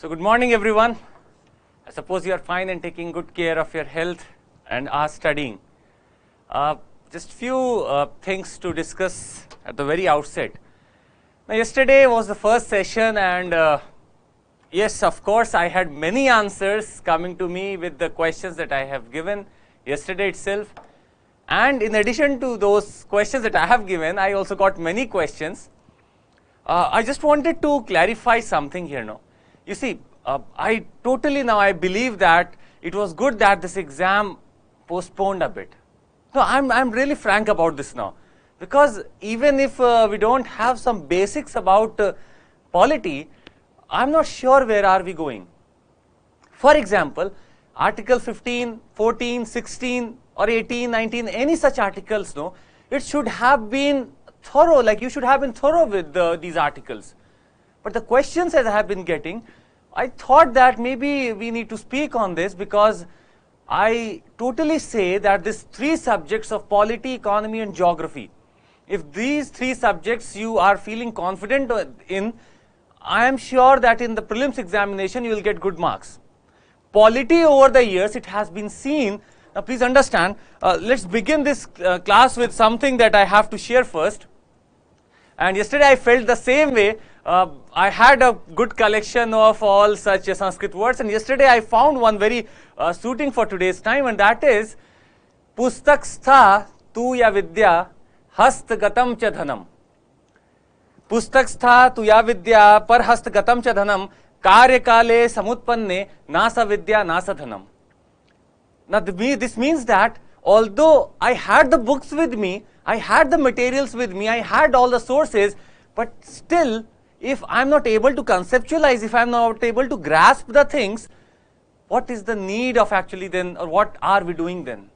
So good morning everyone. I suppose you are fine and taking good care of your health and are studying. Just few things to discuss at the very outset. Now yesterday was the first session and yes, of course I had many answers coming to me with the questions that I have given yesterday itself. And in addition to those questions that I have given, I also got many questions. I just wanted to clarify something here now. You see, I believe that it was good that this exam postponed a bit. No, I'm really frank about this now, because even if we don't have some basics about polity, I'm not sure where are we going. For example, Article 15, 14, 16 or 18, 19, any such articles, no, it should have been thorough, like you should have been thorough with these articles. But the questions that I have been getting, I thought that maybe we need to speak on this, because I totally say that these three subjects of polity, economy and geography, if these three subjects you are feeling confident in, I am sure that in the prelims examination you will get good marks. Polity over the years, it has been seen. Now please understand, let's begin this class with something that I have to share first. And yesterday I felt the same way. I had a good collection of all such Sanskrit words, and yesterday I found one very suiting for today's time, and that is Pustak stha tuya vidya hastagatam cha dhanam. Pustak stha tuya vidya par hastagatam cha dhanam karyakale samutpanne nasa vidya nasa dhanam. Now this means that although I had the books with me, I had the materials with me, I had all the sources, but still, if I am not able to conceptualize, if I am not able to grasp the things, what is the need of actually then, or what are we doing then?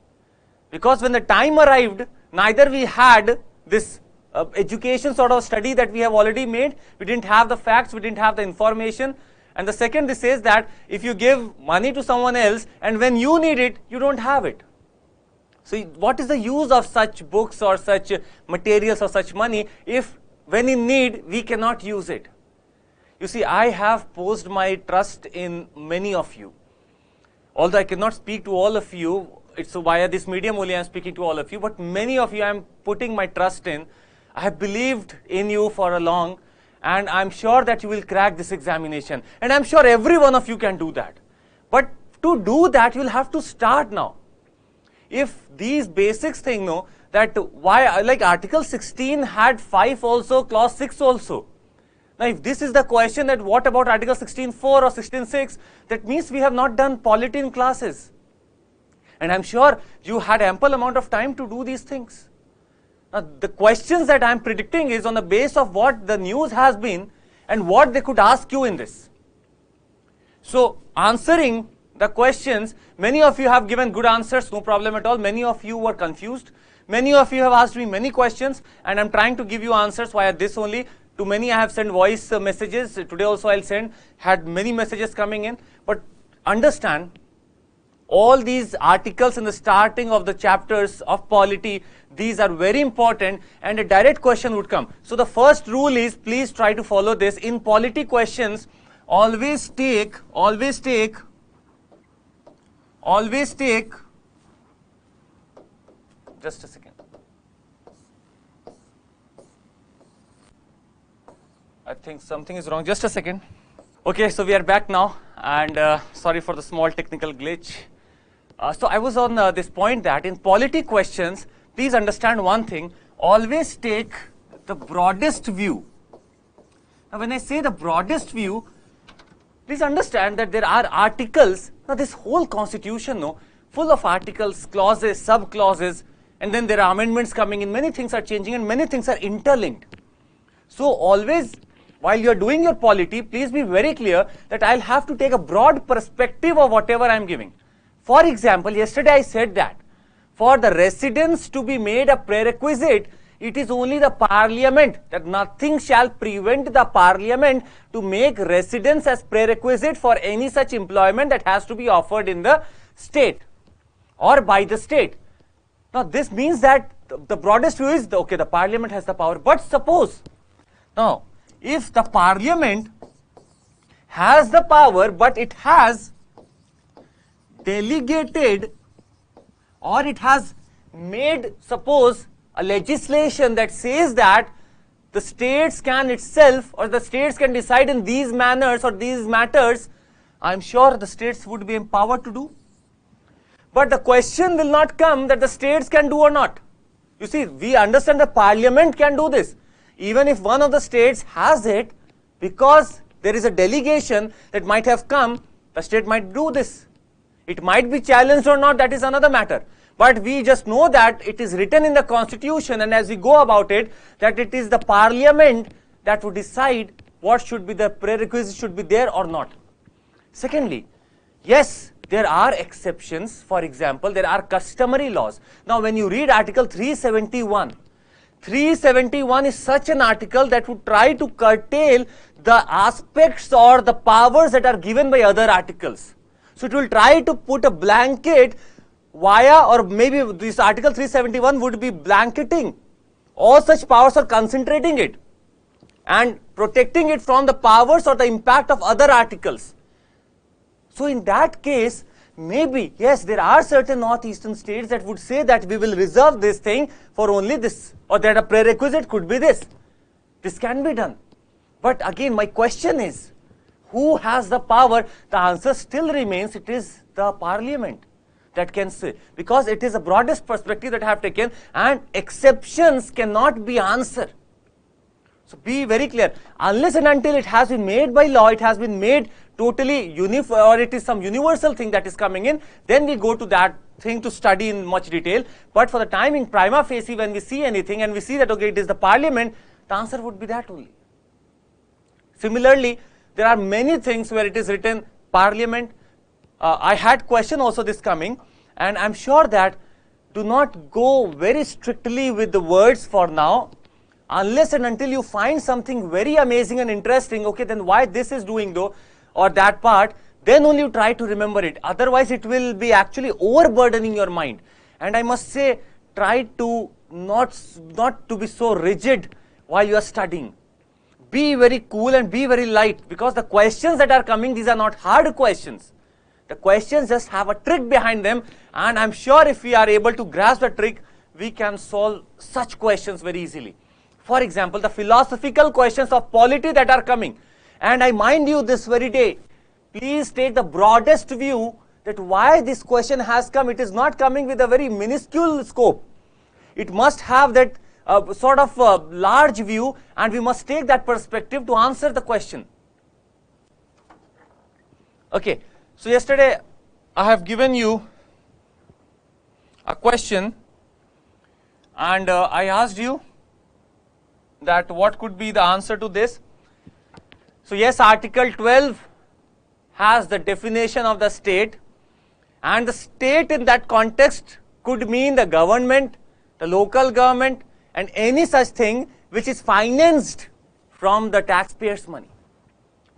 Because when the time arrived, neither we had this education sort of study that we have already made, we didn't have the facts, we didn't have the information. And the second, this says that if you give money to someone else and when you need it, you don't have it. So what is the use of such books or such materials or such money if when in need we cannot use it? You see, I have posed my trust in many of you. Although I cannot speak to all of you, it's via this medium only I am speaking to all of you, but many of you I am putting my trust in. I have believed in you for a long, and I'm sure that you will crack this examination. And I'm sure every one of you can do that. But to do that, you'll have to start now. If these basics thing, no, that why, like Article 16 had 5 also, Clause 6 also. Now, if this is the question that what about Article 16.4 or 16.6, that means we have not done polity in classes. And I'm sure you had ample amount of time to do these things. Now, the questions that I'm predicting is on the base of what the news has been and what they could ask you in this. So, answering the questions, many of you have given good answers, no problem at all. Many of you were confused. Many of you have asked me many questions, and I'm trying to give you answers via this only. To many I have sent voice messages. Today also I'll send. Had many messages coming in. But understand, all these articles in the starting of the chapters of polity, these are very important, and a direct question would come. So the first rule is, please try to follow this. In polity questions, always take, just a second. I think something is wrong. Just a second. Okay, so we are back now, and sorry for the small technical glitch. So I was on this point that in polity questions, please understand one thing, always take the broadest view. Now when I say the broadest view, please understand that there are articles. Now this whole constitution, no, full of articles, clauses, sub-clauses, and then there are amendments coming in, many things are changing and many things are interlinked. So always, while you are doing your polity, please be very clear that I'll have to take a broad perspective of whatever I'm giving. For example, yesterday I said that for the residence to be made a prerequisite, it is only the parliament, that nothing shall prevent the parliament to make residence as prerequisite for any such employment that has to be offered in the state or by the state. Now this means that the broadest view is, okay, the parliament has the power, but suppose, now if the parliament has the power, but it has delegated, or it has made, suppose, a legislation that says that the states can itself, or the states can decide in these manners or these matters, I am sure the states would be empowered to do. But the question will not come that the states can do or not. You see, we understand the parliament can do this. Even if one of the states has it, because there is a delegation that might have come, the state might do this. It might be challenged or not, that is another matter. But we just know that it is written in the constitution, and as we go about it, that it is the parliament that would decide what should be the prerequisites should be there or not. Secondly, yes, there are exceptions. For example, there are customary laws. Now, when you read Article 371, 371 is such an article that would try to curtail the aspects or the powers that are given by other articles. So, it will try to put a blanket via, or maybe this Article 371 would be blanketing all such powers or concentrating it and protecting it from the powers or the impact of other articles. So, in that case, maybe, yes, there are certain northeastern states that would say that we will reserve this thing for only this, or that a prerequisite could be this. This can be done. But again, my question is, who has the power? The answer still remains, it is the parliament that can say, because it is the broadest perspective that I have taken, and exceptions cannot be answered. So be very clear, unless and until it has been made by law, it has been made totally uniform, or it is some universal thing that is coming in, then we go to that thing to study in much detail. But for the time in prima facie, when we see anything and we see that, okay, it is the parliament, the answer would be that only. Similarly, there are many things where it is written parliament. I had question also this coming, and I'm sure that do not go very strictly with the words for now, unless and until you find something very amazing and interesting. Okay, then why this is doing though, or that part, then only you try to remember it. Otherwise, it will be actually overburdening your mind. And I must say, try to not to be so rigid while you are studying. Be very cool and be very light, because the questions that are coming, these are not hard questions. The questions just have a trick behind them, and I'm sure if we are able to grasp the trick, we can solve such questions very easily. For example, the philosophical questions of polity that are coming. And I mind you this very day, please take the broadest view that why this question has come. It is not coming with a very minuscule scope. It must have that sort of large view, and we must take that perspective to answer the question. Okay, so yesterday I have given you a question, and I asked you that what could be the answer to this. So yes, Article 12 has the definition of the state, and the state in that context could mean the government, the local government, and any such thing which is financed from the taxpayers' money.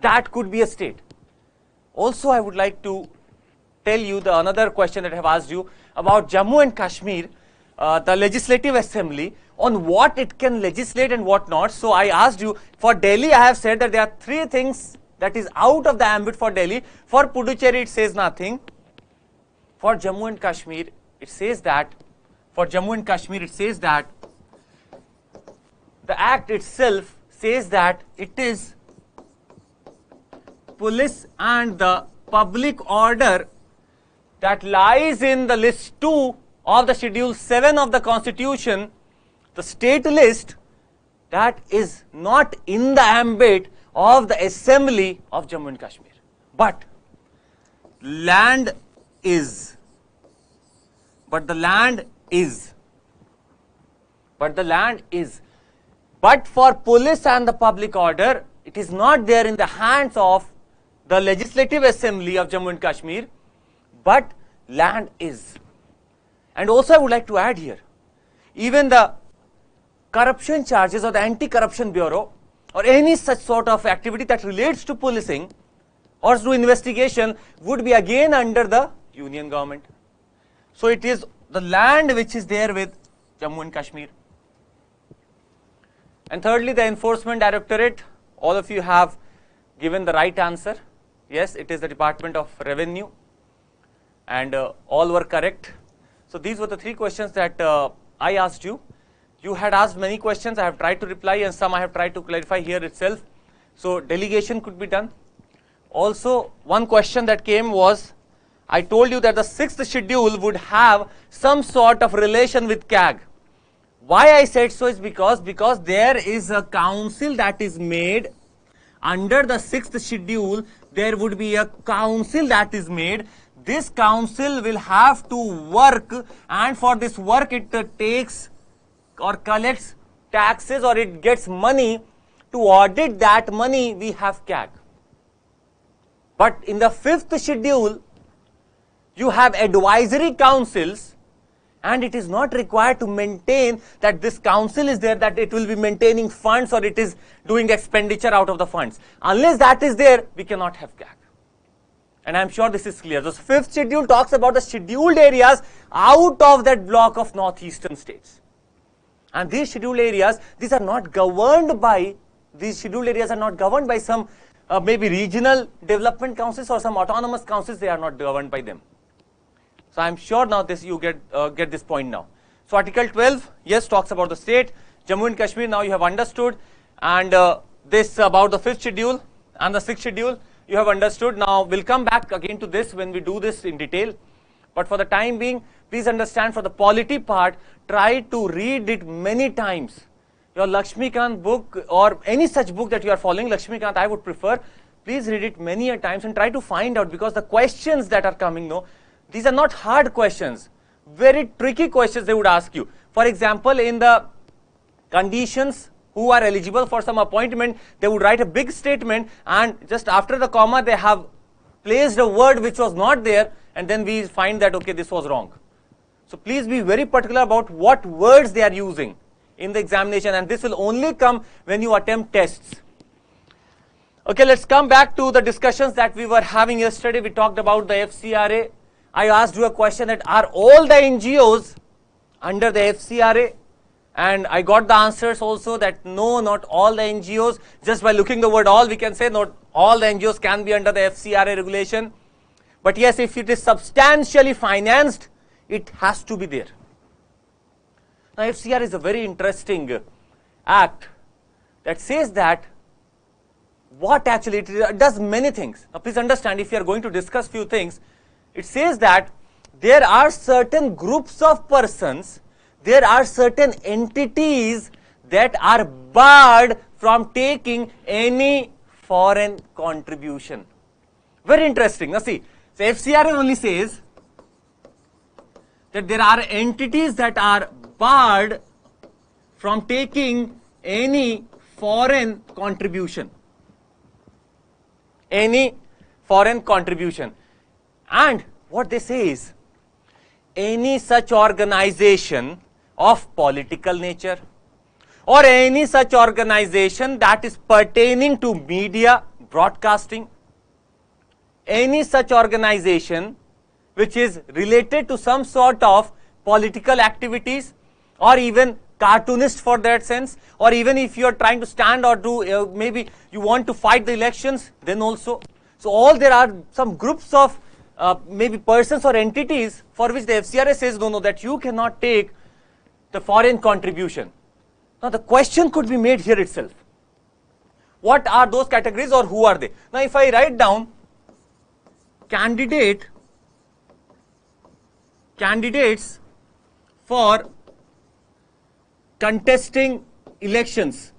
That could be a state. Also, I would like to tell you the another question that I have asked you about Jammu and Kashmir, the Legislative Assembly, on what it can legislate and what not. So I asked you, for Delhi, I have said that there are three things that is out of the ambit for Delhi. For Puducherry, it says nothing. For Jammu and Kashmir, it says that, the act itself says that it is police and the public order that lies in the list 2 of the schedule 7 of the constitution, the state list, that is not in the ambit of the assembly of Jammu and Kashmir. But land is. But the land is. But for police and the public order, it is not there in the hands of the Legislative Assembly of Jammu and Kashmir, but land is. And also I would like to add here, even the corruption charges or the Anti-Corruption Bureau or any such sort of activity that relates to policing or to investigation would be again under the union government. So it is the land which is there with Jammu and Kashmir. And thirdly, the Enforcement Directorate, all of you have given the right answer. Yes, it is the Department of Revenue, and all were correct. So these were the 3 questions that I asked you. You had asked many questions. I have tried to reply, and some I have tried to clarify here itself. So delegation could be done. Also, one question that came was, I told you that the 6th schedule would have some sort of relation with CAG. Why I said so is because there is a council that is made under the 6th schedule. There would be a council that is made. This council will have to work, and for this work it takes or collects taxes, or it gets money. To audit that money we have CAG. But in the 5th schedule you have advisory councils, and it is not required to maintain that this council is there, that it will be maintaining funds or it is doing expenditure out of the funds. Unless that is there, we cannot have CAG. And I am sure this is clear. The 5th schedule talks about the scheduled areas out of that block of northeastern states. And these scheduled areas, these are not governed by, these scheduled areas are not governed by some maybe regional development councils or some autonomous councils. They are not governed by them. So I am sure now this you get this point now. So Article 12, yes, talks about the state. Jammu and Kashmir, now you have understood. And this about the 5th schedule and the 6th schedule, you have understood. Now we'll come back again to this when we do this in detail. But for the time being, please understand, for the polity part, try to read it many times. Your Lakshmikant book or any such book that you are following, Lakshmikant I would prefer, please read it many a times and try to find out, because the questions that are coming, no, these are not hard questions, very tricky questions they would ask you. For example, in the conditions who are eligible for some appointment, they would write a big statement, and just after the comma they have placed a word which was not there, and then we find that okay, this was wrong. So please be very particular about what words they are using in the examination, and this will only come when you attempt tests. Okay, let's come back to the discussions that we were having yesterday. We talked about the FCRA. I asked you a question that are all the NGOs under the FCRA, and I got the answers also that no, not all the NGOs. Just by looking the word all, we can say not all the NGOs can be under the FCRA regulation. But yes, if it is substantially financed, it has to be there. Now FCRA is a very interesting act that says that what actually it does many things. Now please understand, if you are going to discuss few things, it says that there are certain groups of persons, there are certain entities that are barred from taking any foreign contribution. Very interesting. Now see, so FCRA only says that there are entities that are barred from taking any foreign contribution. Any foreign contribution. And what they say is, any such organization of political nature or any such organization that is pertaining to media, broadcasting, any such organization which is related to some sort of political activities, or even cartoonist for that sense, or even if you are trying to stand or do maybe you want to fight the elections, then also. So all there are some groups of maybe persons or entities for which the FCRA says no, that you cannot take the foreign contribution. Now the question could be made here itself. What are those categories, or who are they? Now if I write down candidates for contesting elections,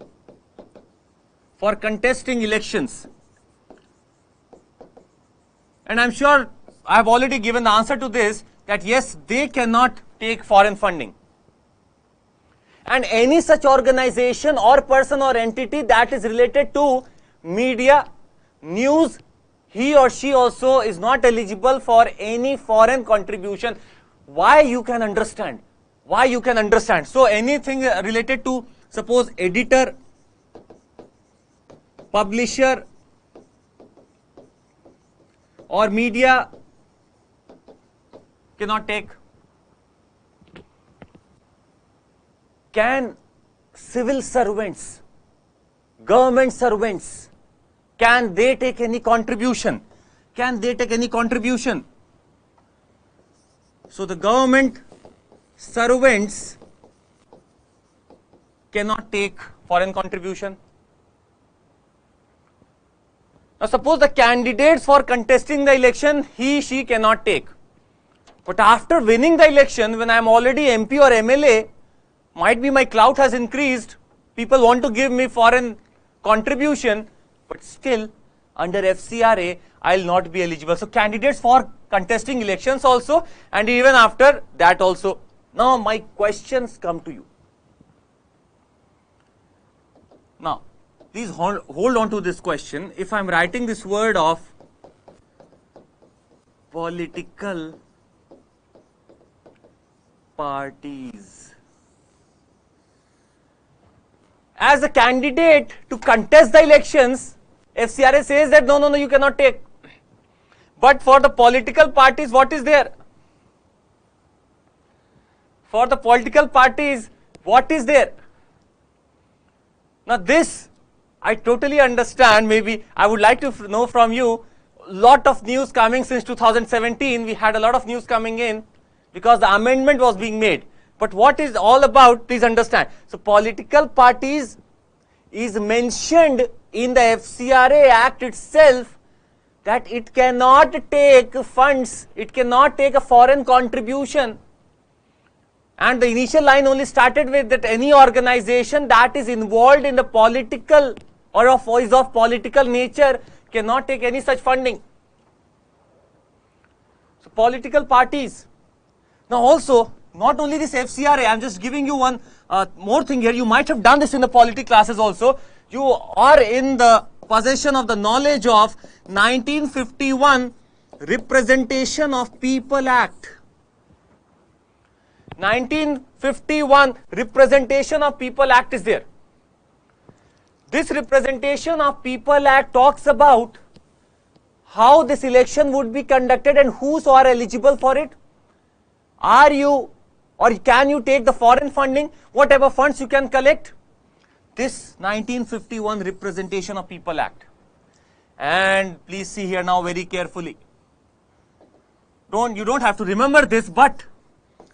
and I am sure I have already given the answer to this, that yes, they cannot take foreign funding. And any such organization or person or entity that is related to media, news, he or she also is not eligible for any foreign contribution. Why, you can understand? Why, you can understand? So anything related to, suppose, editor, publisher or media cannot take. Can civil servants, government servants, Can they take any contribution? Can they take any contribution? So the government servants cannot take foreign contribution. Now suppose the candidates for contesting the election, she cannot take. But after winning the election, when I am already MP or MLA, might be my clout has increased, people want to give me foreign contribution, but still under FCRA, I will not be eligible. So candidates for contesting elections also, and even after that also. Now my questions come to you. Now, please hold on to this question. If I am writing this word of political parties as a candidate to contest the elections, FCRA says that no, you cannot take. But for the political parties, what is there? For the political parties, what is there? Now this, I totally understand. Maybe I would like to know from you, lot of news coming since 2017. We had a lot of news coming in because the amendment was being made. But what is all about, please understand. So political parties is mentioned in the FCRA Act itself that it cannot take funds, it cannot take a foreign contribution. And the initial line only started with that any organization that is involved in the political or is of political nature cannot take any such funding. So political parties. Now also, not only this FCRA, I am just giving you one more thing here. You might have done this in the polity classes also. You are in the possession of the knowledge of 1951 Representation of People Act. 1951 Representation of People Act is there. This Representation of People Act talks about how this election would be conducted and who are eligible for it. Are you or can you take the foreign funding, whatever funds you can collect? This 1951 Representation of People Act. And please see here now very carefully. You don't have to remember this, but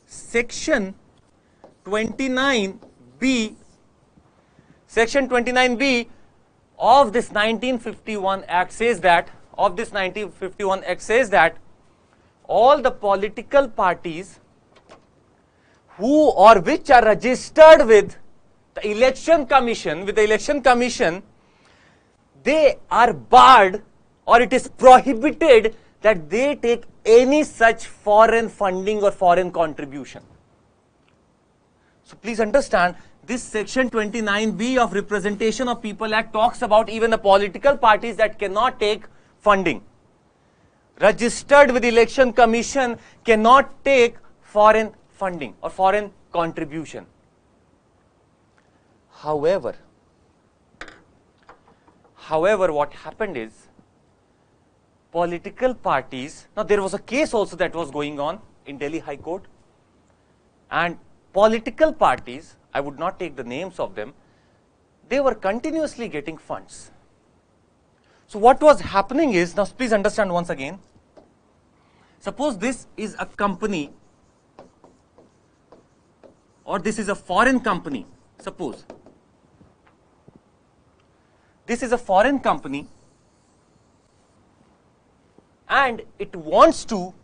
Section 29B of this 1951 Act says that, all the political parties who or which are registered with the election commission, they are barred, or it is prohibited that they take any such foreign funding or foreign contribution. So please understand, this Section 29B of Representation of People Act talks about even the political parties that cannot take funding. Registered with election commission cannot take foreign funding or foreign contribution. However, what happened is, political parties, now there was a case also that was going on in Delhi High Court, and political parties, I would not take the names of them, they were continuously getting funds. So what was happening is, now please understand once again, suppose this is a company or this is a foreign company, suppose this is a foreign company and it wants to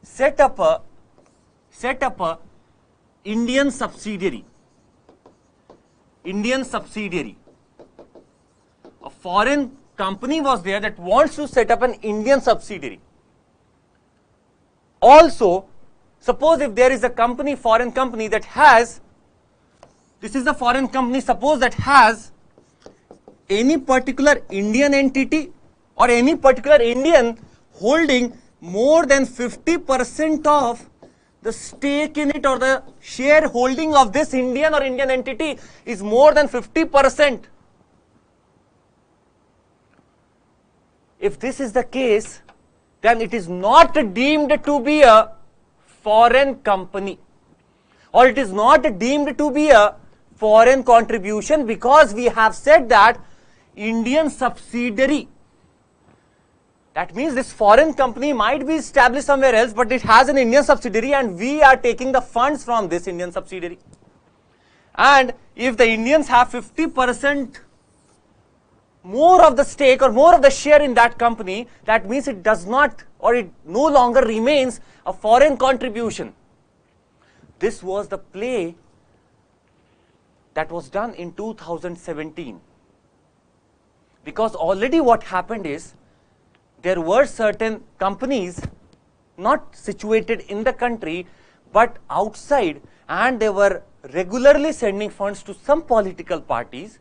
set up a Indian subsidiary. A foreign company was there that wants to set up an Indian subsidiary. Also, suppose if there is a company, foreign company that has, this is a foreign company, suppose that has any particular Indian entity or any particular Indian holding more than 50% of the stake in it, or the shareholding of this Indian or Indian entity is more than 50%. If this is the case, then it is not deemed to be a foreign company, or it is not deemed to be a foreign contribution, because we have said that Indian subsidiary. That means this foreign company might be established somewhere else, but it has an Indian subsidiary and we are taking the funds from this Indian subsidiary. And if the Indians have 50% more of the stake or more of the share in that company, that means it does not, or it no longer remains a foreign contribution. This was the play that was done in 2017. Because already what happened is, there were certain companies not situated in the country but outside, and they were regularly sending funds to some political parties.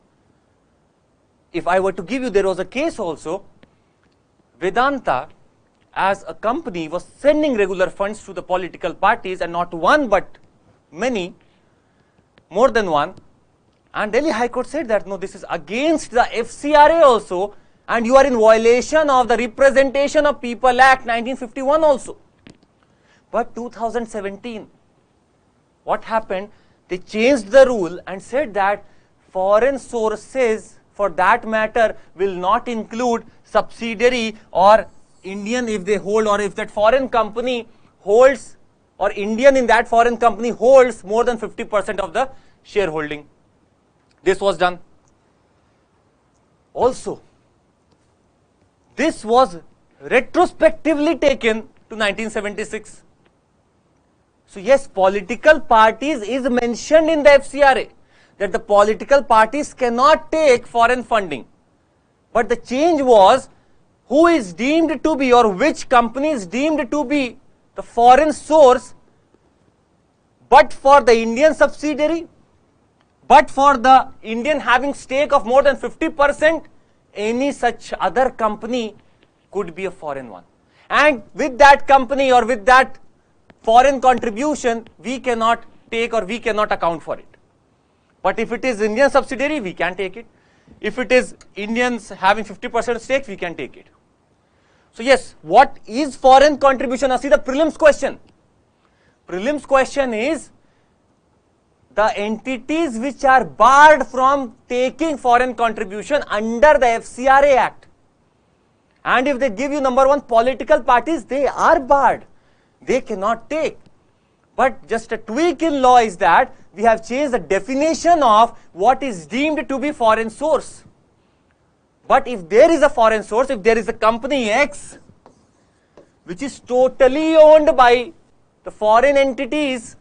If I were to give you, there was a case also, Vedanta as a company was sending regular funds to the political parties, and not one but many, more than one, and Delhi High Court said that no, this is against the FCRA also, and you are in violation of the Representation of People Act 1951 also. But 2017, what happened? They changed the rule and said that foreign sources, for that matter, will not include subsidiary or Indian if they hold, or if that foreign company holds, or Indian in that foreign company holds more than 50% of the shareholding. This was done. Also, this was retrospectively taken to 1976. So yes, political parties is mentioned in the FCRA, that the political parties cannot take foreign funding. But the change was, who is deemed to be, or which company is deemed to be the foreign source, but for the Indian subsidiary, but for the Indian having stake of more than 50%, any such other company could be a foreign one. And with that company or with that foreign contribution, we cannot take or we cannot account for it. But if it is Indian subsidiary, we can take it. If it is Indians having 50% stake, we can take it. So yes, what is foreign contribution? Now see the prelims question. Prelims question is the entities which are barred from taking foreign contribution under the FCRA Act. And if they give you number one, political parties, they are barred. They cannot take. But just a tweak in law is that we have changed the definition of what is deemed to be foreign source. But if there is a foreign source, if there is a company X which is totally owned by the foreign entities,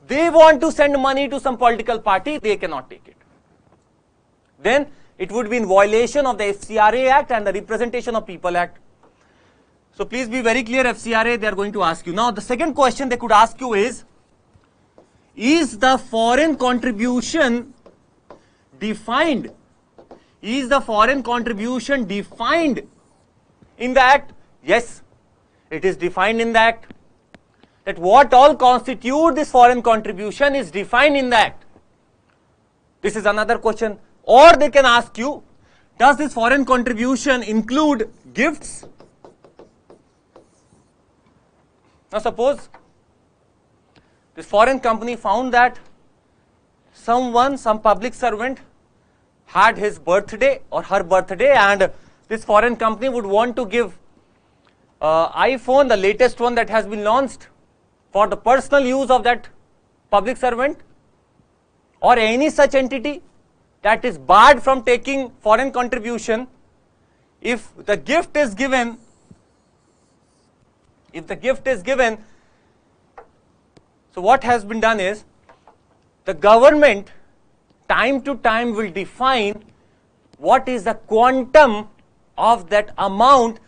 they want to send money to some political party, they cannot take it. Then it would be in violation of the FCRA Act and the Representation of People Act. So please be very clear, FCRA, they are going to ask you. Now the second question they could ask you is the foreign contribution defined? Is the foreign contribution defined in the Act? Yes, it is defined in the Act. That what all constitute this foreign contribution is defined in the Act. This is another question. Or they can ask you, does this foreign contribution include gifts? Now suppose this foreign company found that some public servant had his birthday or her birthday, and this foreign company would want to give iPhone, the latest one that has been launched, for the personal use of that public servant or any such entity that is barred from taking foreign contribution. If the gift is given, so what has been done is, the government time to time will define what is the quantum of that amount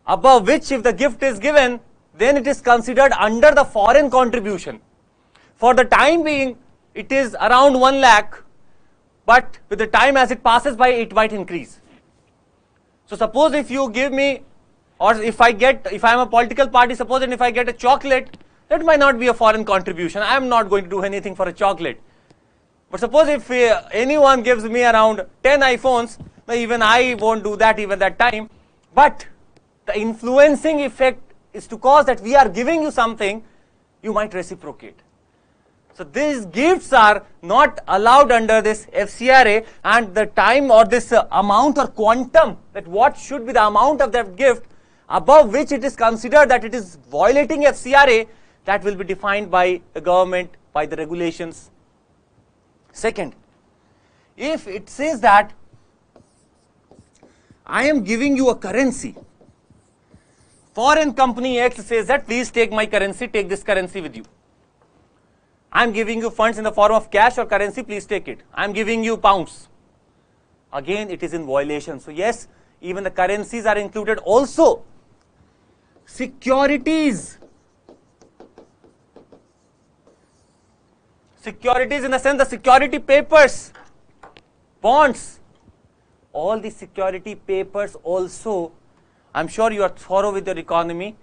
above which if the gift is given, then it is considered under the foreign contribution. For the time being, it is around 1 lakh, but with the time as it passes by, it might increase. So suppose if you give me, or if I am a political party, suppose, and if I get a chocolate, that might not be a foreign contribution. I am not going to do anything for a chocolate. But suppose if anyone gives me around 10 iPhones, even I won't do that even that time. But the influencing effect is to cause that we are giving you something, you might reciprocate. So these gifts are not allowed under this FCRA, and the time or this amount or quantum, that what should be the amount of that gift above which it is considered that it is violating FCRA, that will be defined by the government, by the regulations. Second, if it says that I am giving you a currency, foreign company X says that please take my currency, take this currency with you. I am giving you funds in the form of cash or currency, please take it. I am giving you pounds. Again, it is in violation. So yes, even the currencies are included. Also, securities. Securities in the sense the security papers, bonds, all the security papers also. I am sure you are thorough with your economy.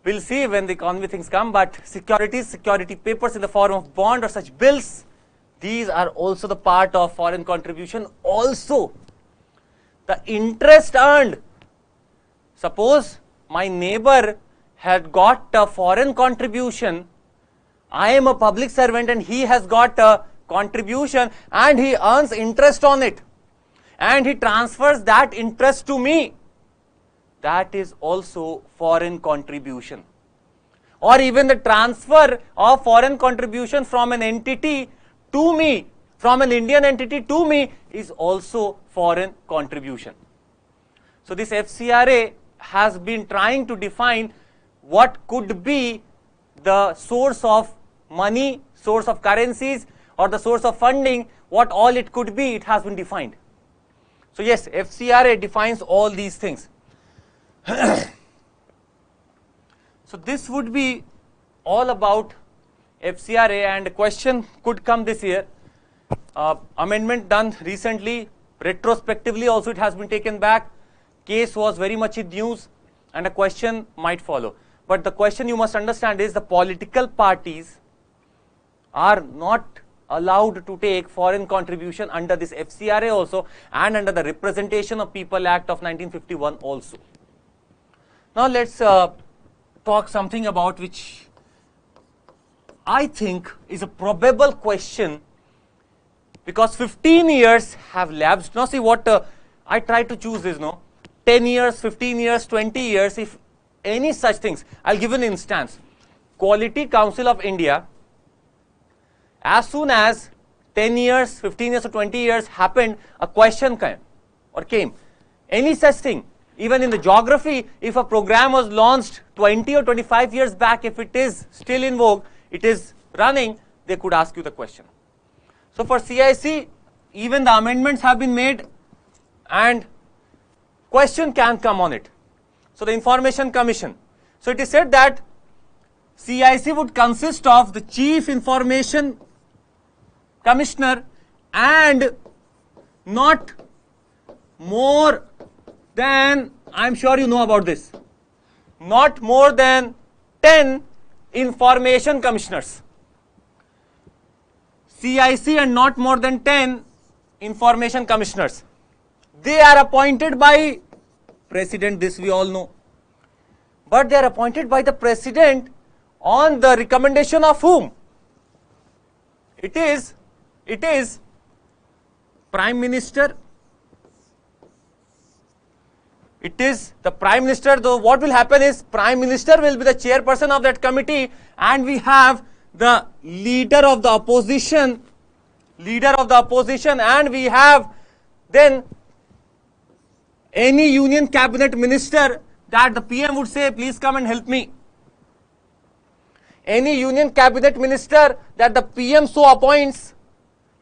We'll see when the economy things come, but securities, security papers in the form of bond or such bills, these are also the part of foreign contribution. Also, the interest earned. Suppose my neighbor had got a foreign contribution, I am a public servant and he has got a contribution and he earns interest on it and he transfers that interest to me. That is also foreign contribution. Or even the transfer of foreign contribution from an entity to me, from an Indian entity to me, is also foreign contribution. So this FCRA has been trying to define what could be the source of money, source of currencies, or the source of funding, what all it could be, it has been defined. So yes, FCRA defines all these things. So this would be all about FCRA, and a question could come this year. Amendment done recently, retrospectively also it has been taken back. Case was very much in news and a question might follow. But the question you must understand is the political parties are not allowed to take foreign contribution under this FCRA also and under the Representation of People Act of 1951 also. Now let's talk something about which I think is a probable question, because 15 years have lapsed. Now see what I try to choose is 10 years, 15 years, 20 years, if any such things. I'll give an instance. Quality Council of India, as soon as 10 years, 15 years or 20 years happened, a question came. Any such thing. Even in the geography, if a program was launched 20 or 25 years back, if it is still in vogue, it is running, they could ask you the question. So for CIC, even the amendments have been made and question can come on it. So the Information Commission. So it is said that CIC would consist of the Chief Information Commissioner and not more than, I am sure you know about this, not more than 10 information commissioners. CIC and not more than 10 information commissioners. They are appointed by President, this we all know. But they are appointed by the President on the recommendation of whom? It is Prime Minister. It is the Prime Minister. Though what will happen is Prime Minister will be the chairperson of that committee, and we have the leader of the opposition, and we have then any union cabinet minister that the PM would say, please come and help me. Any union cabinet minister that the PM so appoints,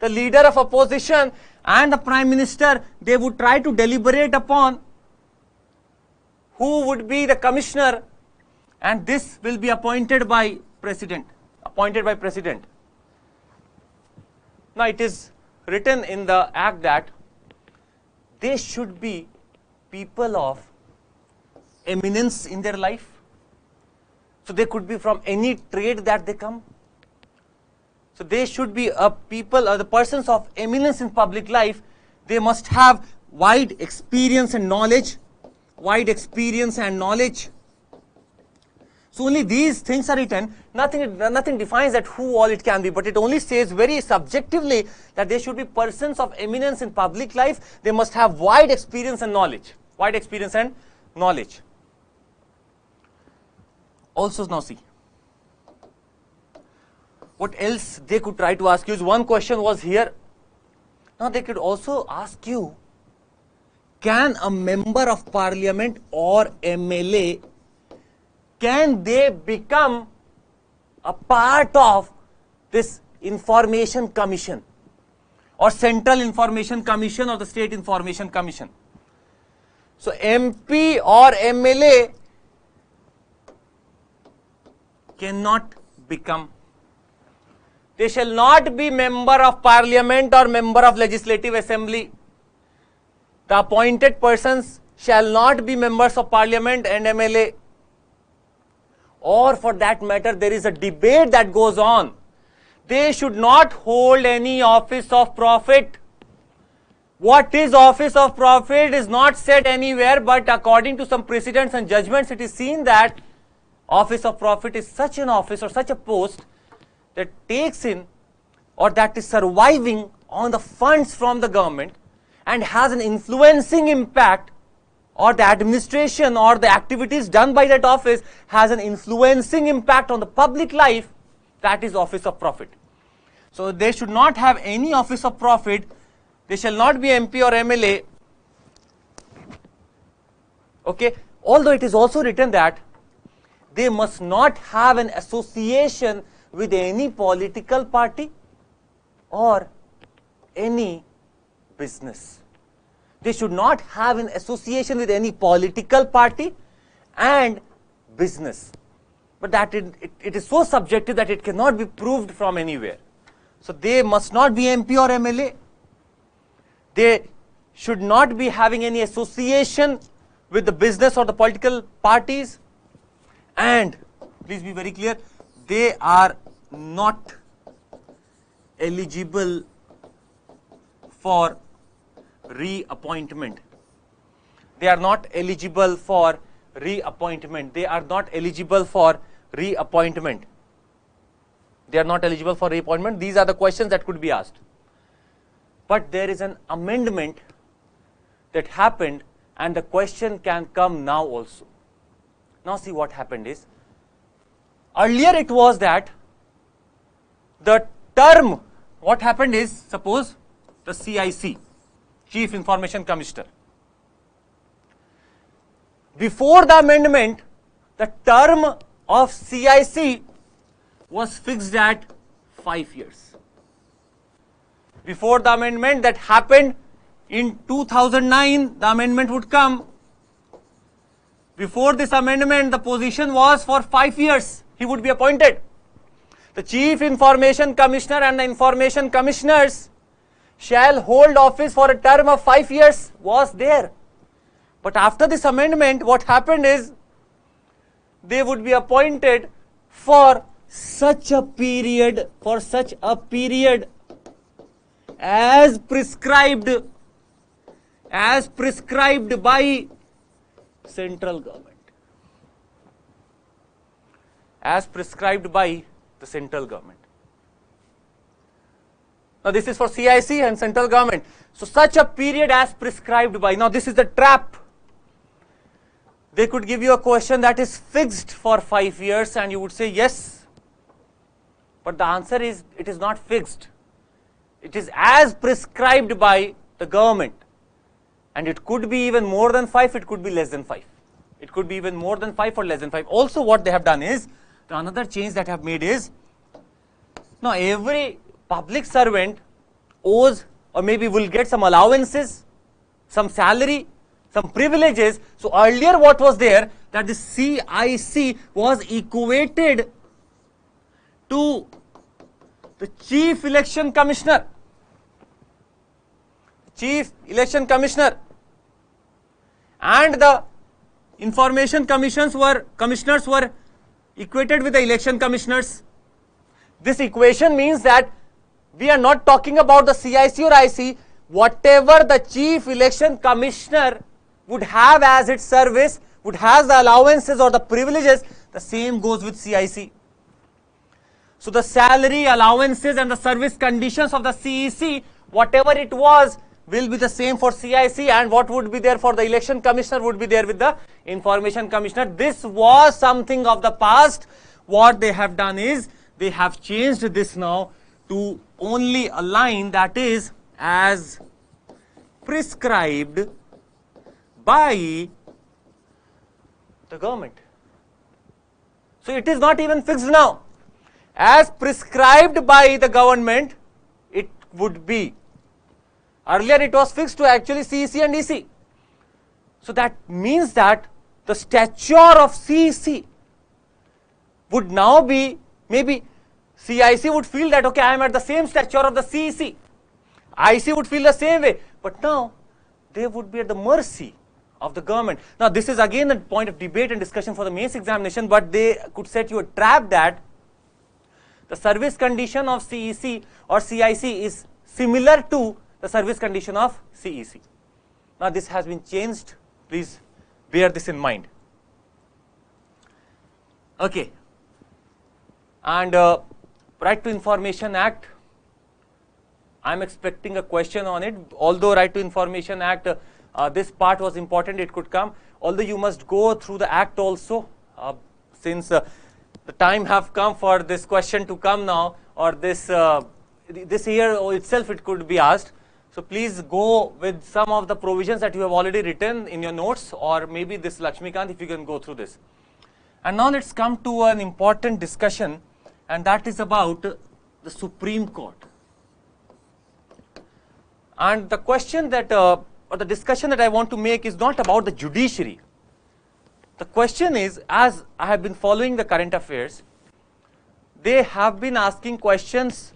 the leader of opposition and the Prime Minister, they would try to deliberate upon who would be the commissioner, and this will be appointed by President. Now it is written in the Act that they should be people of eminence in their life. So they could be from any trade that they come. So they should be a people or the persons of eminence in public life. They must have wide experience and knowledge. So only these things are written. Nothing defines that who all it can be, but it only says very subjectively that they should be persons of eminence in public life. They must have wide experience and knowledge. Wide experience and knowledge. Also, now see, what else they could try to ask you is, one question was here. Now they could also ask you, can a member of parliament or MLA, can they become a part of this information commission or central information commission or the state information commission? So MP or MLA cannot become. They shall not be member of parliament or member of legislative assembly. The appointed persons shall not be members of parliament and MLA. Or for that matter, there is a debate that goes on. They should not hold any office of profit. What is office of profit is not said anywhere, but according to some precedents and judgments, it is seen that office of profit is such an office or such a post that takes in or that is surviving on the funds from the government and has an influencing impact, or the administration or the activities done by that office has an influencing impact on the public life. That is office of profit. So they should not have any office of profit. They shall not be MP or MLA. Okay, although it is also written that they must not have an association with any political party or any business. They should not have an association with any political party and business. But that it is so subjective that it cannot be proved from anywhere. So they must not be MP or MLA. They should not be having any association with the business or the political parties. And please be very clear, they are not eligible for reappointment. They are not eligible for reappointment. They are not eligible for reappointment. They are not eligible for reappointment. These are the questions that could be asked. But there is an amendment that happened, and the question can come now also. Now see what happened is, earlier it was that the term, what happened is, suppose the CIC, Chief Information Commissioner. Before the amendment, the term of CIC was fixed at 5 years. Before the amendment that happened in 2009, the amendment would come. Before this amendment, the position was for 5 years. He would be appointed. The Chief Information Commissioner and the Information Commissioners shall hold office for a term of 5 years was there. But after this amendment, what happened is, they would be appointed for such a period, as prescribed by central government. As prescribed by the central government. Now this is for CIC and central government. So such a period as prescribed by. Now this is the trap. They could give you a question that is fixed for 5 years and you would say yes. But the answer is, it is not fixed. It is as prescribed by the government. And it could be even more than 5, it could be less than 5. It could be even more than 5 or less than 5. Also what they have done is, the another change that have made is, now every public servant owes or maybe will get some allowances, some salary, some privileges. So earlier what was there, that the CIC was equated to the Chief Election Commissioner. Chief Election Commissioner. And the information commissioners were equated with the election commissioners. This equation means that we are not talking about the CIC or IC. Whatever the Chief Election Commissioner would have as its service, would have the allowances or the privileges, The same goes with CIC. So the salary allowances and the service conditions of the CEC, whatever it was, will be the same for CIC, and what would be there for the election commissioner would be there with the information commissioner. This was something of the past. What they have done is they have changed this now to only a line that is as prescribed by the government. So it is not even fixed now. As prescribed by the government, it would be. Earlier it was fixed to actually CEC and EC. So that means that the stature of CEC would now be, maybe CIC would feel that, okay, I am at the same stature of the CEC. IC would feel the same way. But now they would be at the mercy of the government. Now this is again a point of debate and discussion for the mains examination, but they could set you a trap that the service condition of CEC or CIC is similar to the service condition of CEC. Now this has been changed. Please bear this in mind. Okay. And Right to Information Act, I am expecting a question on it. Although Right to Information Act, this part was important, it could come. Although you must go through the act also, since the time have come for this question to come now, or this year itself it could be asked. So please go with some of the provisions that you have already written in your notes, or maybe this Lakshmikant, if you can go through this. And now let's come to an important discussion, and that is about the Supreme Court. And the question that, or the discussion that I want to make is not about the judiciary. The question is, as I have been following the current affairs, they have been asking questions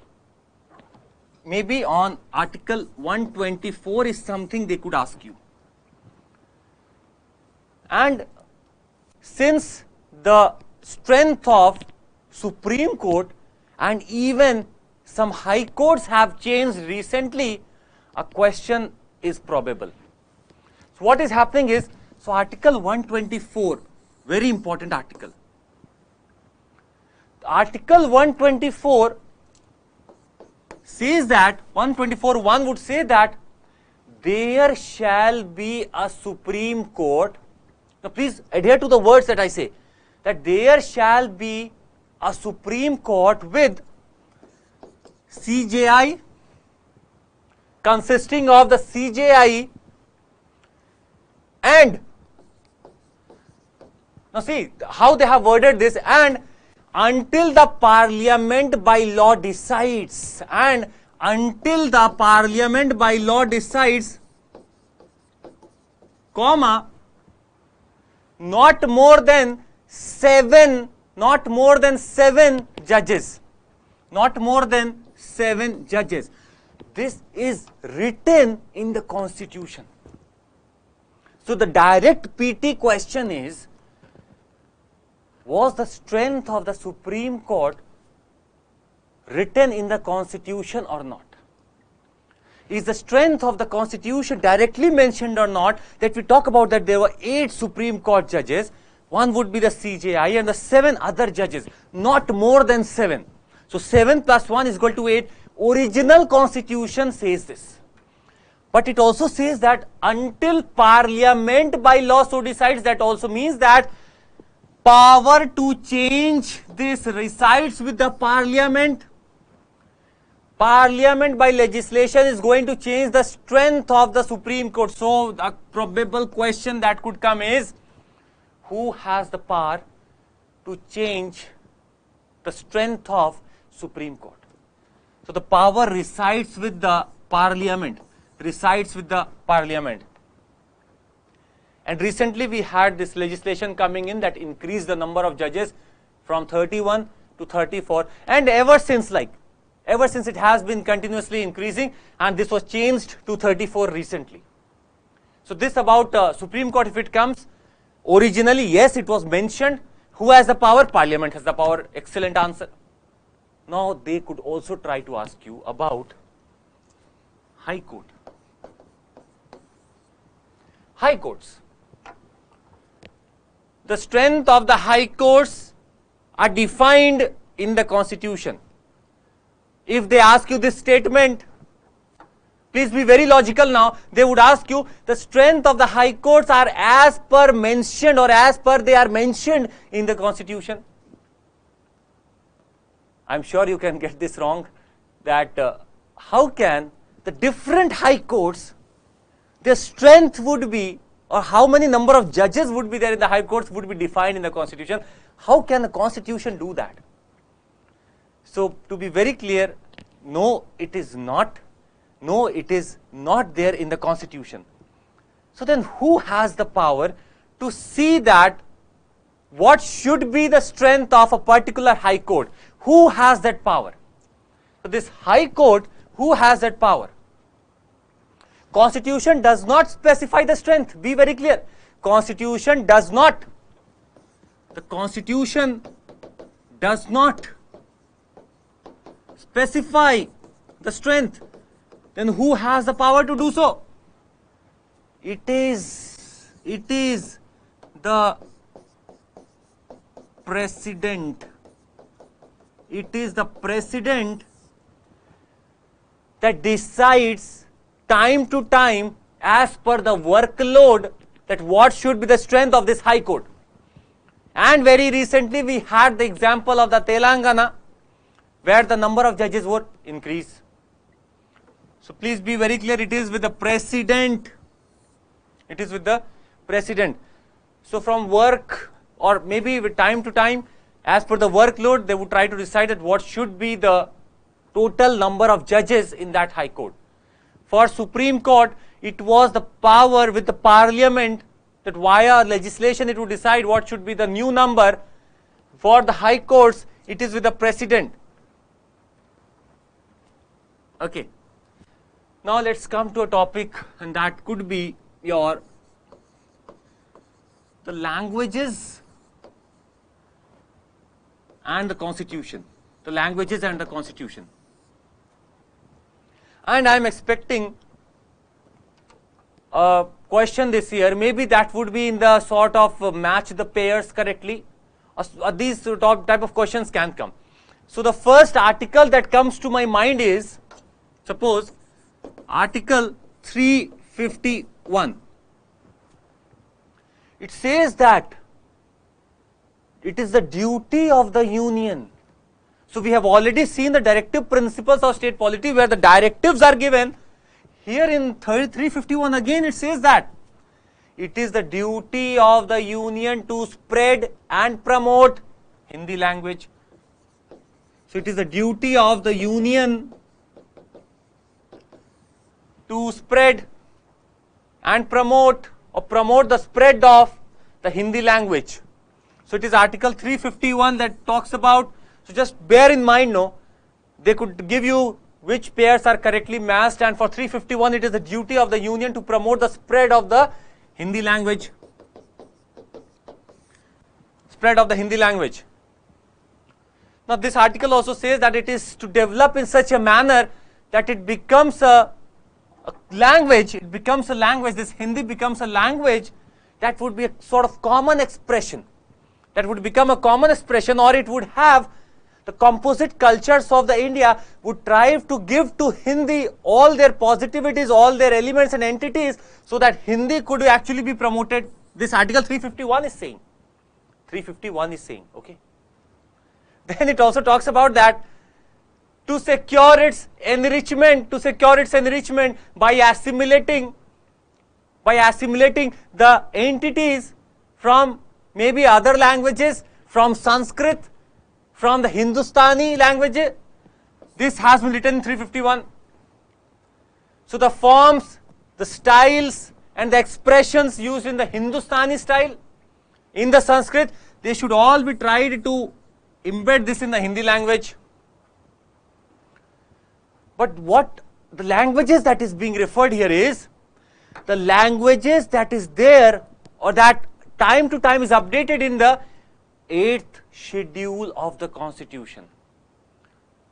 maybe on Article 124 is something they could ask you. And since the strength of Supreme Court and even some high courts have changed recently, a question is probable. So what is happening is, so Article 124, very important article. Article 124 says that, 124(1) would say that there shall be a Supreme Court. Now please adhere to the words that I say, that there shall be a Supreme Court with CJI, consisting of the CJI and, now see how they have worded this, and until the Parliament by law decides, and until the Parliament by law decides, comma, not more than seven judges, not more than 7 judges. This is written in the Constitution. So the direct PT question is, was the strength of the Supreme Court written in the Constitution or not? Is the strength of the Constitution directly mentioned or not? That we talk about that there were 8 Supreme Court judges, one would be the CJI and the 7 other judges, not more than 7. So 7 plus 1 is equal to 8. Original Constitution says this. But it also says that until Parliament by law so decides, that also means that power to change this resides with the Parliament. Parliament by legislation is going to change the strength of the Supreme Court. So the probable question that could come is, who has the power to change the strength of Supreme Court? So the power resides with the Parliament, And recently we had this legislation coming in that increased the number of judges from 31 to 34, and ever since it has been continuously increasing, and this was changed to 34 recently. So this about Supreme Court, if it comes, originally yes, it was mentioned. Who has the power? Parliament has the power. Excellent answer. Now they could also try to ask you about High Court. High Courts. The strength of the High Courts are defined in the Constitution. If they ask you this statement, please be very logical now. They would ask you, the strength of the high courts are as per mentioned or as per they are mentioned in the Constitution. I am sure you can get this wrong, that how can the different high courts, their strength would be, or how many number of judges would be there in the high courts would be defined in the Constitution. How can the Constitution do that? So, to be very clear, no, it is not. No, it is not there in the Constitution. So then who has the power to see that what should be the strength of a particular high court? Who has that power? So this high court, who has that power? Constitution does not specify the strength. Be very clear. Constitution does not. The Constitution does not specify the strength. Then who has the power to do so? It is the President. It is the President that decides time to time as per the workload that what should be the strength of this high court. And very recently we had the example of the Telangana, where the number of judges were increased. So please be very clear, it is with the President. It is with the President. So from work, or maybe with time to time, as per the workload, they would try to decide that what should be the total number of judges in that high court. For Supreme Court, it was the power with the Parliament that via legislation it would decide what should be the new number. For the high courts, it is with the President. Okay. Now let's come to a topic, and that could be the languages and the Constitution. The languages and the Constitution. And I am expecting a question this year, maybe that would be in the sort of match the pairs correctly. These type of questions can come. So the first article that comes to my mind is, suppose, Article 351. It says that it is the duty of the Union. So we have already seen the directive principles of state polity where the directives are given. Here in 351 again it says that it is the duty of the Union to spread and promote Hindi language. So it is the duty of the Union to spread and promote the spread of the Hindi language. So it is Article 351 that talks about. So just bear in mind, no, they could give you which pairs are correctly matched, and for 351 it is the duty of the Union to promote the spread of the Hindi language. Spread of the Hindi language. Now this article also says that it is to develop in such a manner that it becomes a language, this Hindi becomes a language that would be a sort of common expression, that would become a common expression, or it would have the composite cultures of the India would try to give to Hindi all their positivities, all their elements and entities, so that Hindi could actually be promoted. This Article 351 is saying. 351 is saying, okay. Then it also talks about that to secure its enrichment by assimilating the entities from maybe other languages, from Sanskrit, from the Hindustani languages. This has been written in 351. So the forms, the styles and the expressions used in the Hindustani style, in the Sanskrit, they should all be tried to embed this in the Hindi language. But what the languages that is being referred here is the languages that is there, or that time to time is updated in the 8th schedule of the Constitution.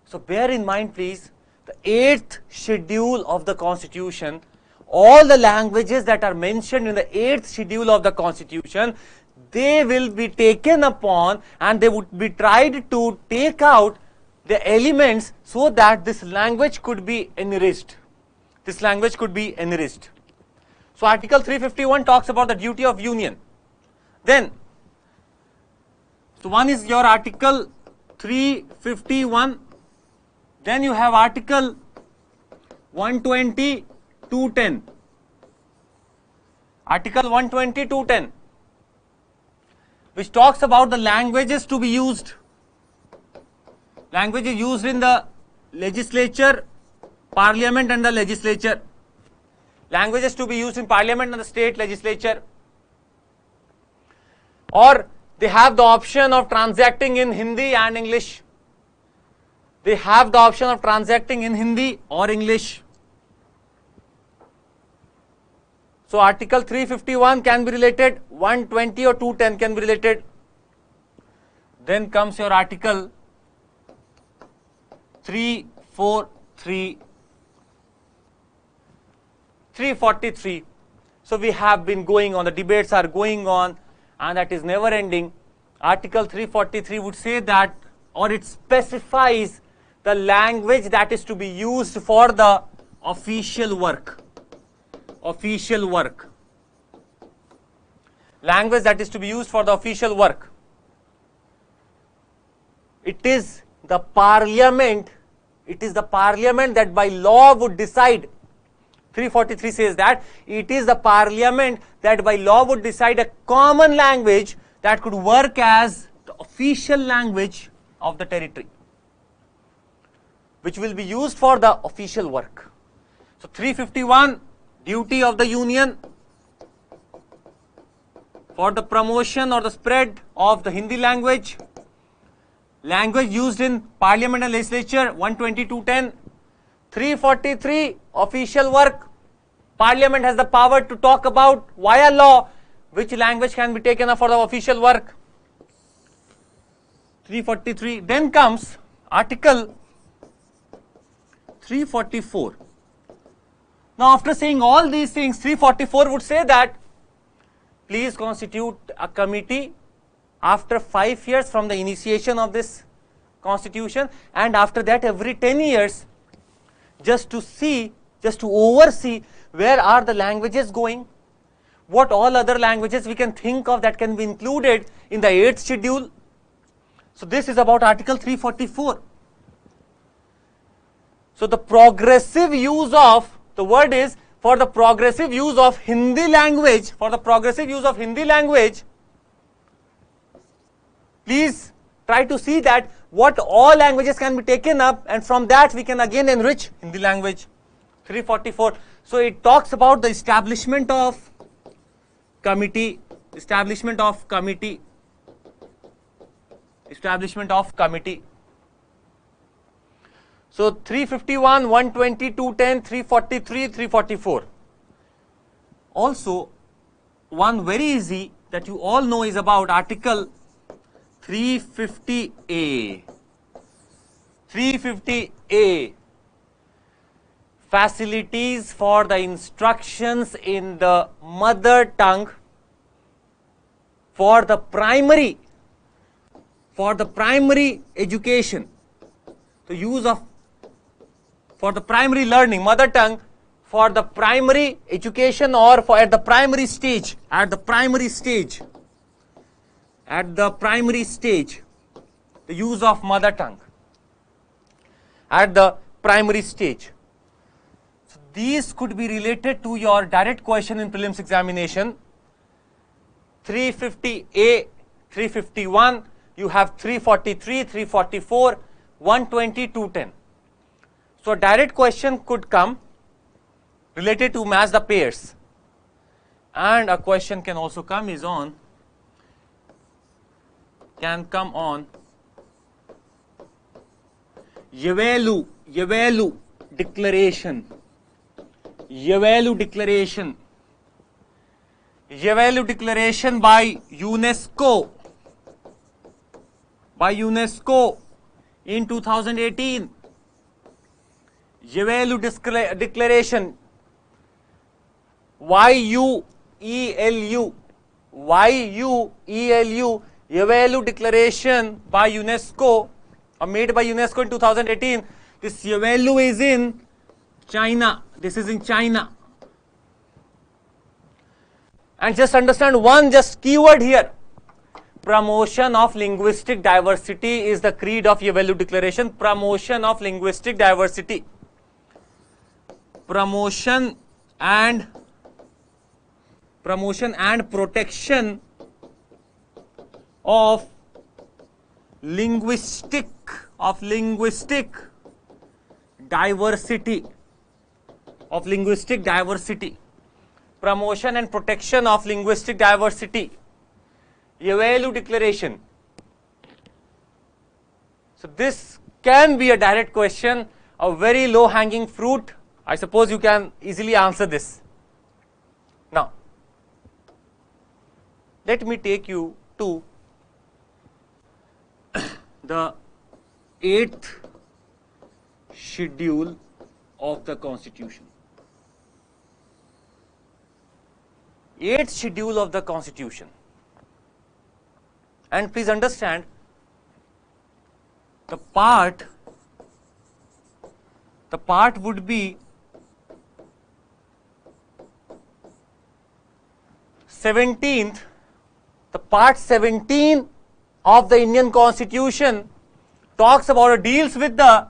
So bear in mind please, the 8th schedule of the Constitution, all the languages that are mentioned in the 8th schedule of the Constitution, they will be taken upon and they would be tried to take out the elements so that this language could be enriched. This language could be enriched. So Article 351 talks about the duty of union. Then, so one is your Article 351, then you have Article 120, 210. Article 120, 210, which talks about the languages to be used. Languages used in the legislature, parliament and the legislature. Languages to be used in parliament and the state legislature. Or they have the option of transacting in Hindi and English. They have the option of transacting in Hindi or English. So Article 351 can be related, 120 or 210 can be related. Then comes your Article 343, 343. So we have been going on, the debates are going on, and that is never ending. Article 343 would say that, or it specifies the language that is to be used for the official work. Official work. Language that is to be used for the official work. It is the parliament that by law would decide. 343 says that it is the parliament that by law would decide a common language that could work as the official language of the territory, which will be used for the official work. So 351, duty of the union for the promotion or the spread of the Hindi language. Language used in parliament and legislature, 120-210. 343, official work. Parliament has the power to talk about via law which language can be taken up for the official work. 343. Then comes Article 344. Now after saying all these things, 344 would say that please constitute a committee after 5 years from the initiation of this constitution, and after that every 10 years, just to oversee where are the languages going, what all other languages we can think of that can be included in the 8th schedule. So this is about Article 344. So the progressive use of, the word is for the progressive use of Hindi language, please try to see that what all languages can be taken up, and from that we can again enrich Hindi language. 344. So it talks about the establishment of committee. So 351, 120, 210, 343, 344. Also, one very easy that you all know is about Article 350A. 350A. Facilities for the instructions in the mother tongue for the primary education. The use of for the primary learning, mother tongue for the primary education or for at the primary stage, the use of mother tongue at the primary stage. So these could be related to your direct question in prelims examination. 350A, 351, you have 343, 344, 120, 210. So a direct question could come related to match the pairs, and a question can also come on Yavelu declaration. Yavelu declaration by UNESCO in 2018. Yavelu declaration, YUELU, YUELU, Yavalu Declaration by UNESCO, or made by UNESCO in 2018. This Yavalu is in China. This is in China. And just understand one just keyword here. Promotion of linguistic diversity is the creed of Yavalu Declaration. Promotion of linguistic diversity. Promotion and protection of linguistic diversity. Promotion and protection of linguistic diversity. Yavalu Declaration. So this can be a direct question, a very low hanging fruit. I suppose you can easily answer this. Now, let me take you to the 8th schedule of the Constitution. 8th schedule of the Constitution. And please understand, the part would be 17th, the part 17 of the Indian Constitution talks about or deals with the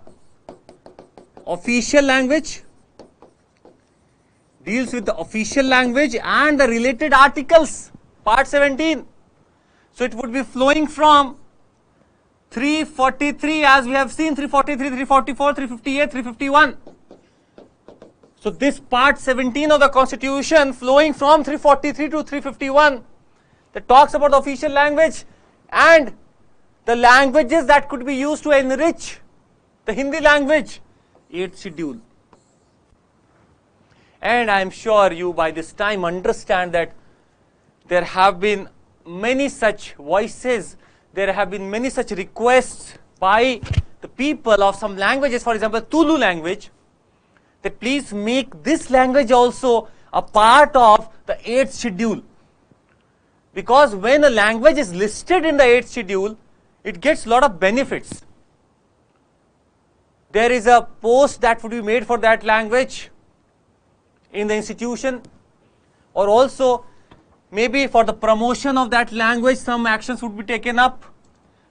official language, and the related articles, part 17. So it would be flowing from 343, as we have seen, 343, 344, 358, 351. So this part 17 of the Constitution flowing from 343 to 351 that talks about the official language and the languages that could be used to enrich the Hindi language. 8th schedule. And I am sure you by this time understand that there have been many such voices, there have been many such requests by the people of some languages, for example Tulu language, that please make this language also a part of the 8th schedule. Because when a language is listed in the 8th schedule, it gets a lot of benefits. There is a post that would be made for that language in the institution, or also maybe for the promotion of that language some actions would be taken up.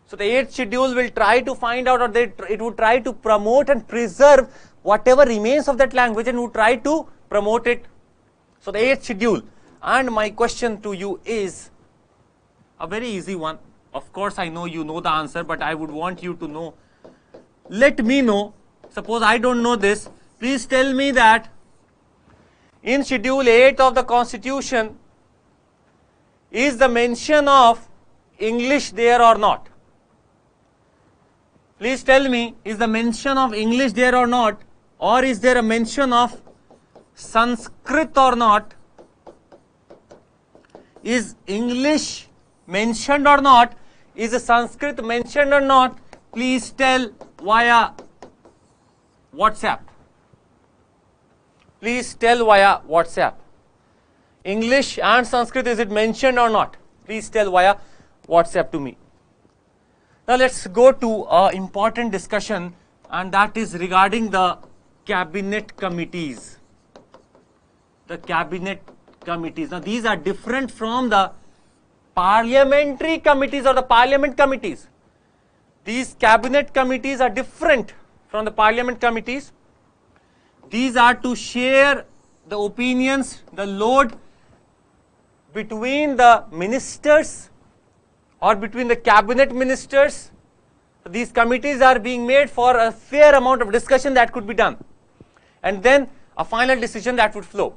So the 8th schedule will try to find out, or it would try to promote and preserve whatever remains of that language and would try to promote it. So the 8th schedule. And my question to you is a very easy one. Of course I know you know the answer, but I would want you to know. Let me know. Suppose I don't know this. Please tell me that in Schedule 8 of the Constitution, is the mention of English there or not? Please tell me, is the mention of English there or not? Or is there a mention of Sanskrit or not? Is English mentioned or not? Is Sanskrit mentioned or not? Please tell via WhatsApp. Please tell via WhatsApp. English and Sanskrit, is it mentioned or not? Please tell via WhatsApp to me. Now let's go to an important discussion, and that is regarding the cabinet committees. The cabinet committees. Now these are different from the parliamentary committees or the parliament committees. These cabinet committees are different from the parliament committees. These are to share the opinions, the load between the ministers or between the cabinet ministers. These committees are being made for a fair amount of discussion that could be done, and then a final decision that would flow.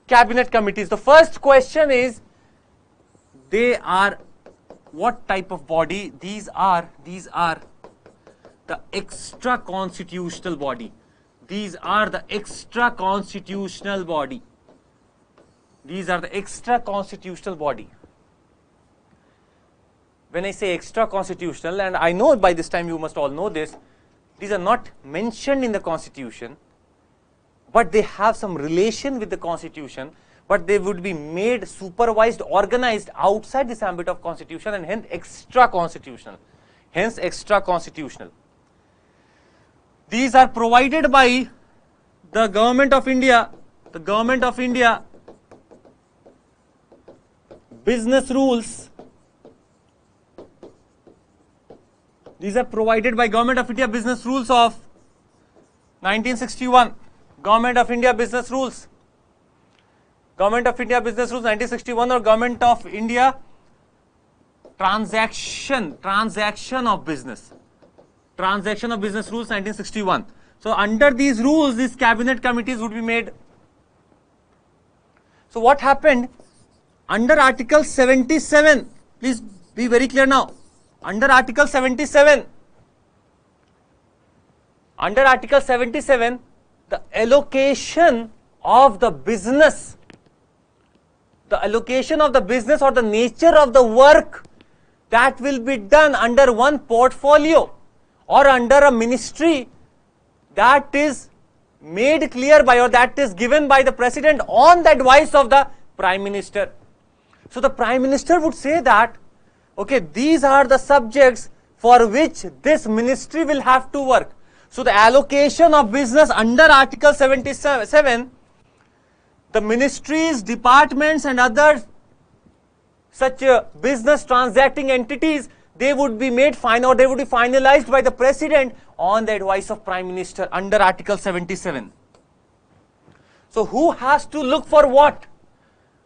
Cabinet committees. The first question is, they are what type of body? These are the extra constitutional body. These are the extra constitutional body. These are the extra constitutional body. When I say extra constitutional, and I know by this time you must all know this, these are not mentioned in the Constitution, but they have some relation with the Constitution. but they would be made, supervised, organized outside this ambit of constitution and hence extra constitutional. Hence extra constitutional. These are provided by the Government of India, business rules. These are provided by Government of India business rules of 1961. Government of India business rules. Government of India business rules 1961 or Government of India transaction of business. Transaction of business rules 1961. So under these rules, these cabinet committees would be made. So what happened? Under Article 77, please be very clear now. Under Article 77, the allocation of the business, or the nature of the work that will be done under one portfolio or under a ministry, that is made clear by, or that is given by the President on the advice of the Prime Minister. So the Prime Minister would say that, okay, these are the subjects for which this ministry will have to work. So the allocation of business under Article 77, the ministries, departments and other such business transacting entities, they would be made final, or they would be finalized by the President on the advice of Prime Minister under Article 77. So who has to look for what?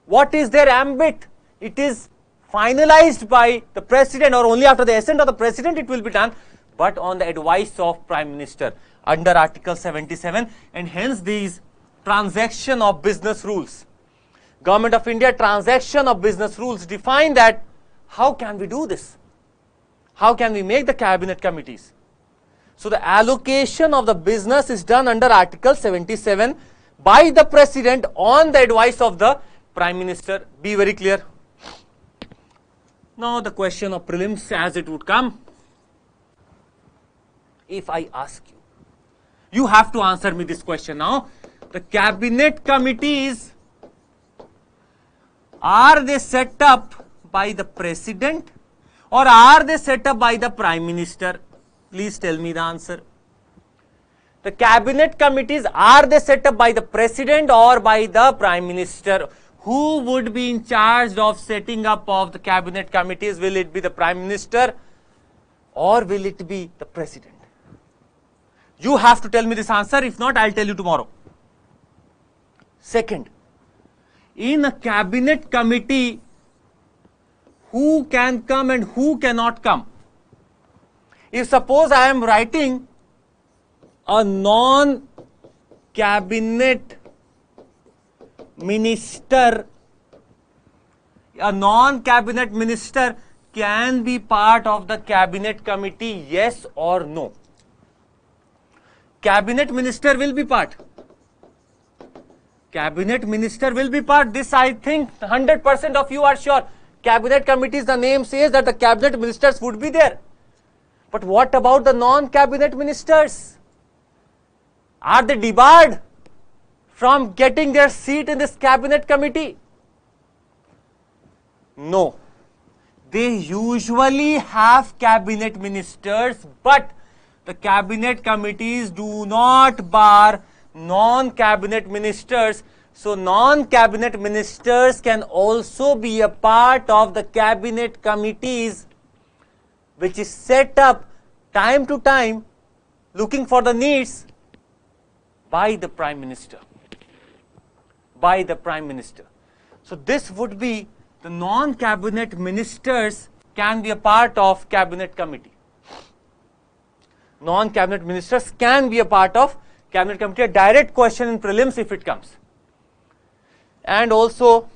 What is their ambit? It is finalized by the President, or only after the assent of the President it will be done, but on the advice of Prime Minister under Article 77, and hence these transaction of business rules. Government of India transaction of business rules define that. How can we do this? How can we make the cabinet committees? So the allocation of the business is done under Article 77 by the President on the advice of the Prime Minister. Be very clear. Now the question of prelims as it would come. If I ask you, you have to answer me this question now. The cabinet committees, are they set up by the President or are they set up by the Prime Minister? Please tell me the answer. The cabinet committees, are they set up by the President or by the Prime Minister? Who would be in charge of setting up of the cabinet committees? Will it be the Prime Minister or will it be the President? You have to tell me this answer. If not, I'll tell you tomorrow. Second, in a cabinet committee, who can come and who cannot come? If suppose I am writing a non-cabinet minister, can be part of the cabinet committee, yes or no? Cabinet minister will be part. Cabinet minister will be part. This I think 100% of you are sure. Cabinet committees, the name says that the cabinet ministers would be there. But what about the non-cabinet ministers? Are they debarred from getting their seat in this cabinet committee? No. They usually have cabinet ministers, but the cabinet committees do not bar non-cabinet ministers. So non-cabinet ministers can also be a part of the cabinet committees, which is set up time to time, looking for the needs by the Prime Minister. By the Prime Minister. So this would be the non-cabinet ministers can be a part of cabinet committee. Non-cabinet ministers can be a part of cabinet committee. A direct question in prelims if it comes. And also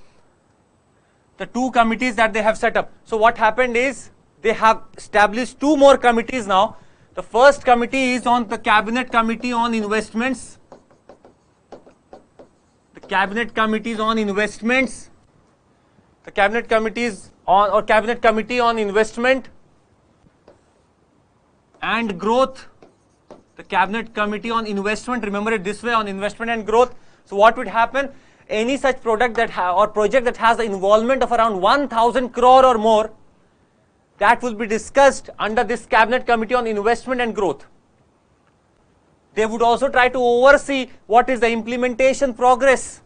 the two committees that they have set up. So what happened is they have established two more committees now. The first committee is on the Cabinet Committee on Investments. The Cabinet Committees on Investments. The Cabinet Committees on, or Cabinet Committee on Investment and Growth. The Cabinet Committee on Investment, remember it this way, on investment and growth. So what would happen? any such product that or project that has the involvement of around 1000 crore or more, that will be discussed under this Cabinet Committee on Investment and Growth. They would also try to oversee what is the implementation progress.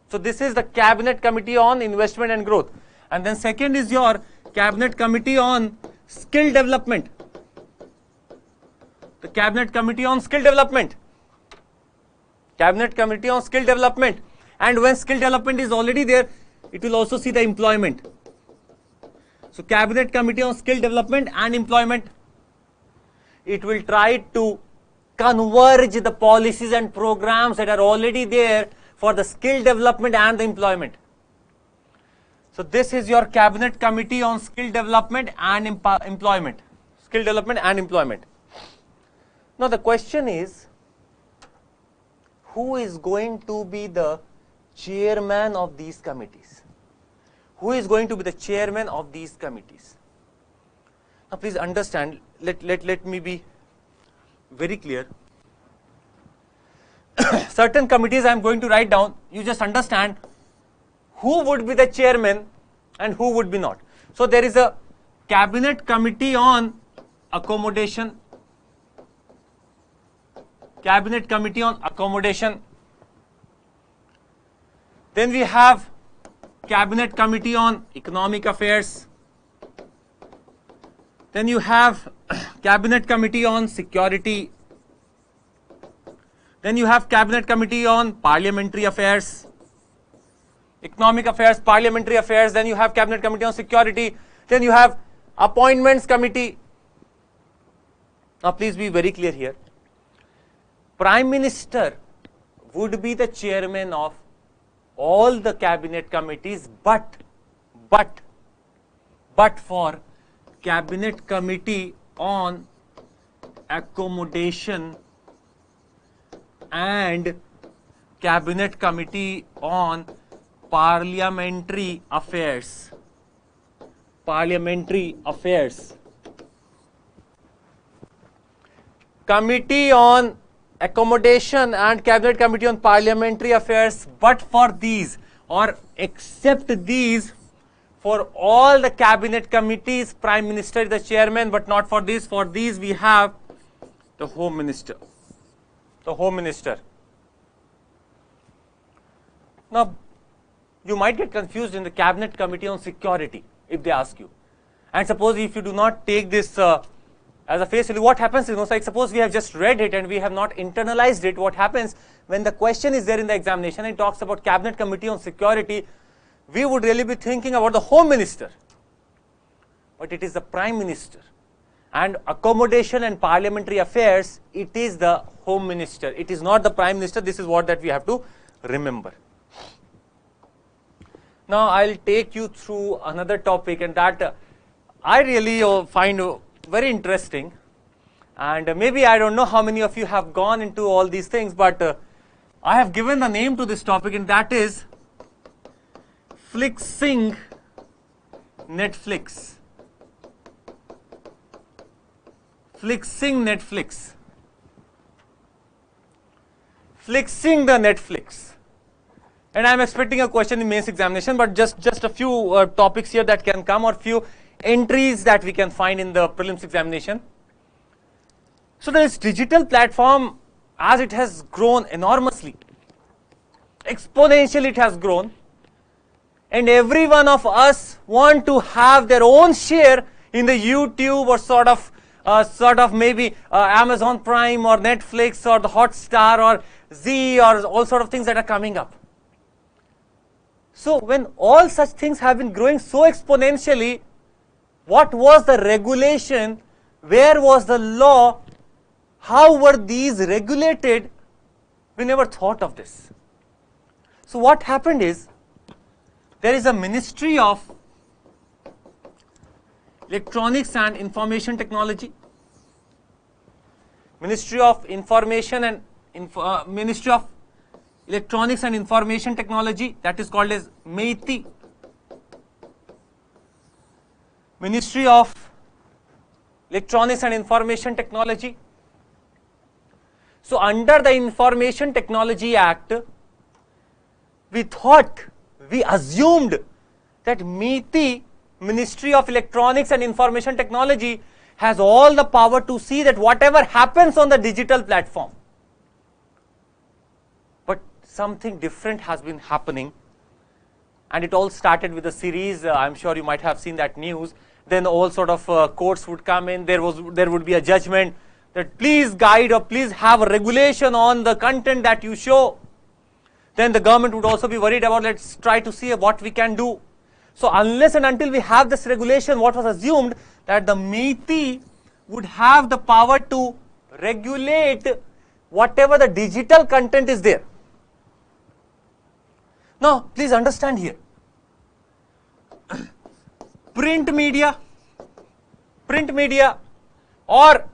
So this is the Cabinet Committee on Investment and Growth. And then second is your Cabinet Committee on Skill Development. The Cabinet Committee on Skill Development. Cabinet Committee on Skill Development. And when skill development is already there, it will also see the employment. So Cabinet Committee on Skill Development and Employment. It will try to converge the policies and programs that are already there for the skill development and the employment. So this is your Cabinet Committee on Skill Development and Employment. Skill Development and Employment. Now the question is, who is going to be the chairman of these committees? Who is going to be the chairman of these committees? Now please understand, let me be very clear. Certain committees I am going to write down, you just understand who would be the chairman and who would be not. So there is a Cabinet Committee on Accommodation, Cabinet Committee on Accommodation. Then we have Cabinet Committee on Economic Affairs. Then you have Cabinet Committee on Security. Then you have Cabinet Committee on Parliamentary Affairs, Economic Affairs, Parliamentary Affairs. Then you have Cabinet Committee on Security. Then you have Appointments Committee. Now please be very clear here. Prime Minister would be the chairman of all the cabinet committees, but for Cabinet Committee on Accommodation and Cabinet Committee on Parliamentary Affairs. Parliamentary Affairs. Committee on Accommodation and Cabinet Committee on Parliamentary Affairs, but for these or except these, for all the cabinet committees, Prime Minister is the chairman, but not for these. For these we have the Home Minister. The Home Minister. Now, you might get confused in the Cabinet Committee on Security if they ask you. And suppose if you do not take this as a face value, what happens is, like suppose we have just read it and we have not internalized it, what happens when the question is there in the examination and it talks about Cabinet Committee on Security, we would really be thinking about the Home Minister. But it is the Prime Minister. And Accommodation and Parliamentary Affairs, it is the Home Minister. It is not the Prime Minister. This is what that we have to remember. Now I'll take you through another topic, and that I really find very interesting, and maybe I don't know how many of you have gone into all these things, but I have given the name to this topic, and that is Flixing Netflix. Flixing Netflix. Flixing the Netflix. And I am expecting a question in mains examination, but just a few topics here that can come, or few entries that we can find in the prelims examination. So this digital platform, as it has grown enormously, exponentially it has grown, and every one of us want to have their own share in the YouTube or sort of maybe Amazon Prime or Netflix or the Hotstar or Zee or all sort of things that are coming up. So when all such things have been growing so exponentially, what was the regulation? Where was the law? How were these regulated? We never thought of this. So what happened is, there is a Ministry of Electronics and Information Technology, Ministry of Information and Ministry of Electronics and Information Technology, that is called as MeitY. Ministry of Electronics and Information Technology. So under the Information Technology Act, we assumed that MeitY, Ministry of Electronics and Information Technology, has all the power to see that whatever happens on the digital platform. But something different has been happening, and it all started with a series. I'm sure you might have seen that news. Then all sort of courts would come in. There would be a judgment that please guide or please have a regulation on the content that you show. Then the government would also be worried about, let's try to see what we can do. So unless and until we have this regulation, what was assumed that the MeitY would have the power to regulate whatever the digital content is there. Now, please understand here. Print media or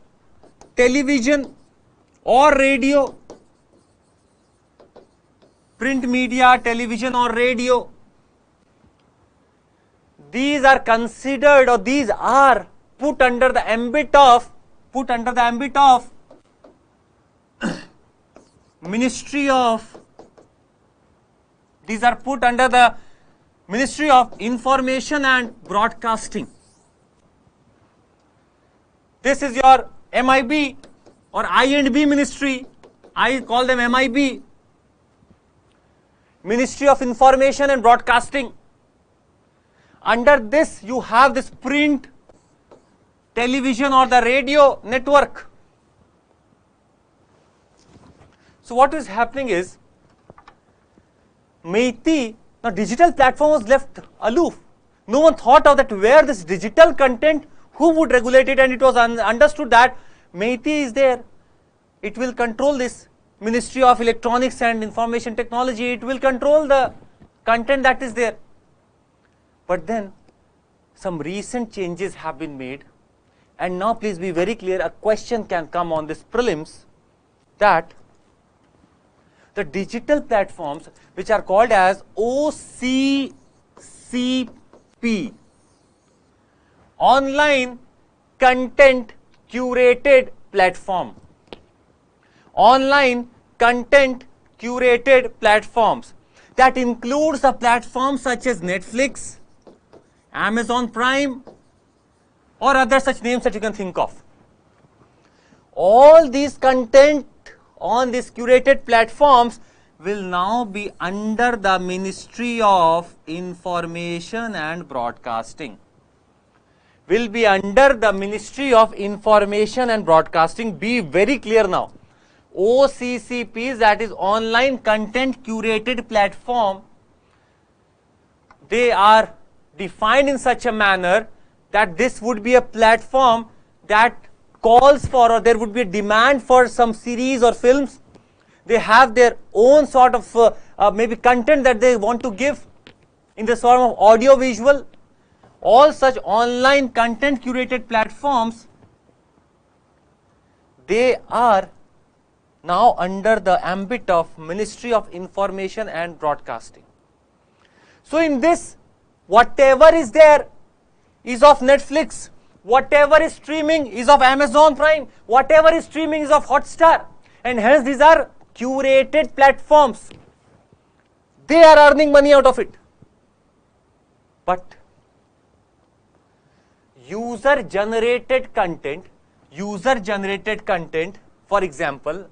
television or radio, print media, television or radio, these are considered, or these are put under the ambit of Ministry of, these are put under the Ministry of Information and Broadcasting. This is your MIB or I&B ministry. I call them MIB, Ministry of Information and Broadcasting. Under this, you have this print, television or the radio network. So what is happening is, MeitY, now digital platform was left aloof. No one thought of that where this digital content, who would regulate it, and it was understood that MeitY is there. It will control this Ministry of Electronics and Information Technology. It will control the content that is there. But then some recent changes have been made, and now please be very clear, a question can come on this prelims that the digital platforms which are called as OCCP, Online Content Curated Platform, Online Content Curated Platforms, that includes the platforms such as Netflix, Amazon Prime or other such names that you can think of. All these content on these curated platforms will now be under the Ministry of Information and Broadcasting. Will be under the Ministry of Information and Broadcasting. Be very clear now. OCCPs, that is Online Content Curated Platform, they are defined in such a manner that this would be a platform that calls for, or there would be a demand for some series or films. They have their own sort of maybe content that they want to give in the form of audio visual. All such online content curated platforms, they are now under the ambit of Ministry of Information and Broadcasting. So in this, whatever is there is of Netflix, whatever is streaming is of Amazon Prime, whatever is streaming is of Hotstar, and hence these are curated platforms. They are earning money out of it. But user generated content, for example,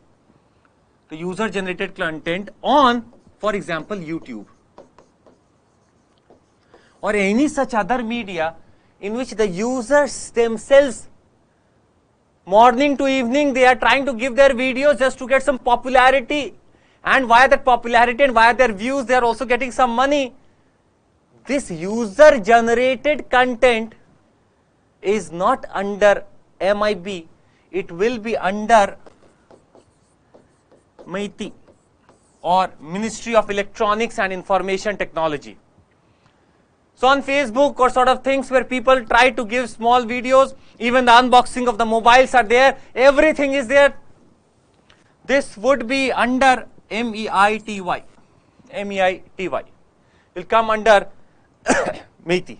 the user generated content on, for example, YouTube or any such other media in which the users themselves, morning to evening, they are trying to give their videos just to get some popularity, and via that popularity and via their views they are also getting some money. This user generated content is not under MIB, it will be under MeitY or Ministry of Electronics and Information Technology. So on Facebook or sort of things where people try to give small videos, even the unboxing of the mobiles are there, everything is there. This would be under MeitY. Will come under MeitY.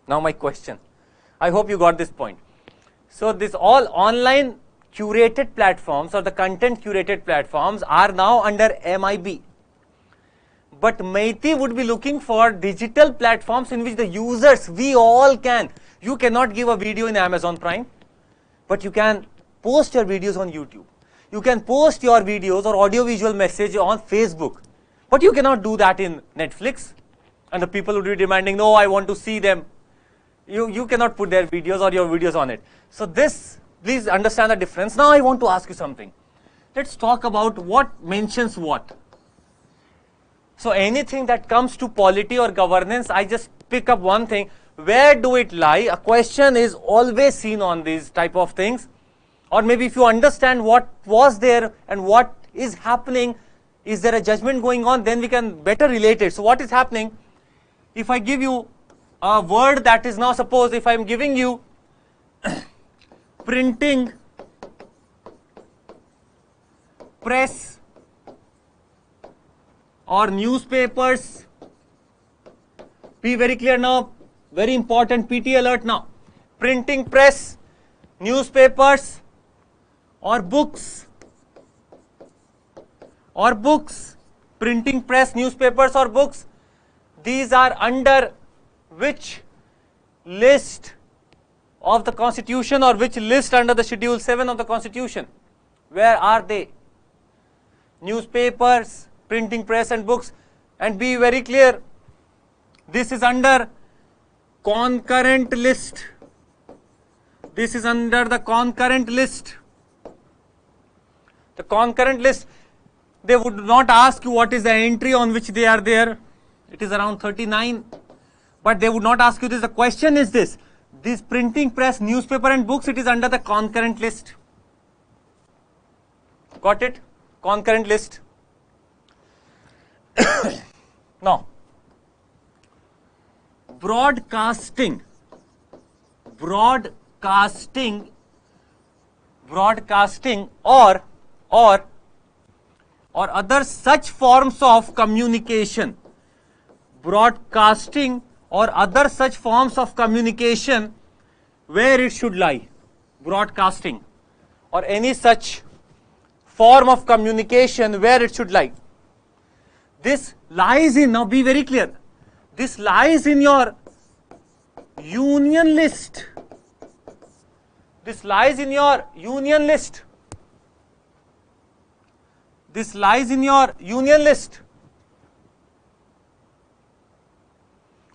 Now my question, I hope you got this point. So this all online curated platforms or the content curated platforms are now under MIB. But MeitY would be looking for digital platforms in which the users, we all can. You cannot give a video in Amazon Prime, but you can post your videos on YouTube. You can post your videos or audio-visual message on Facebook, but you cannot do that in Netflix. And the people would be demanding, no, I want to see them. You cannot put their videos or your videos on it. So this, please understand the difference. Now I want to ask you something. Let's talk about what mentions what. So anything that comes to polity or governance, I just pick up one thing. Where do it lie? A question is always seen on these type of things. Or maybe if you understand what was there and what is happening, is there a judgment going on, then we can better relate it. So what is happening? If I give you a word that is now, suppose if I am giving you printing press or newspapers, be very clear now, very important PT alert now. Printing press, newspapers or books, printing press, newspapers or books, these are under which list of the Constitution or which list under the Schedule 7 of the Constitution? Where are they? Newspapers, printing press and books, and be very clear, this is under concurrent list. This is under the concurrent list. The concurrent list, they would not ask you what is the entry on which they are there. It is around 39, but they would not ask you this. The question is this printing press, newspaper and books, it is under the concurrent list. Got it? Concurrent list. Now, broadcasting or other such forms of communication, broadcasting or other such forms of communication, where it should lie? Broadcasting or any such form of communication, where it should lie? This lies in, now be very clear, this lies in your union list. This lies in your union list. This lies in your union list.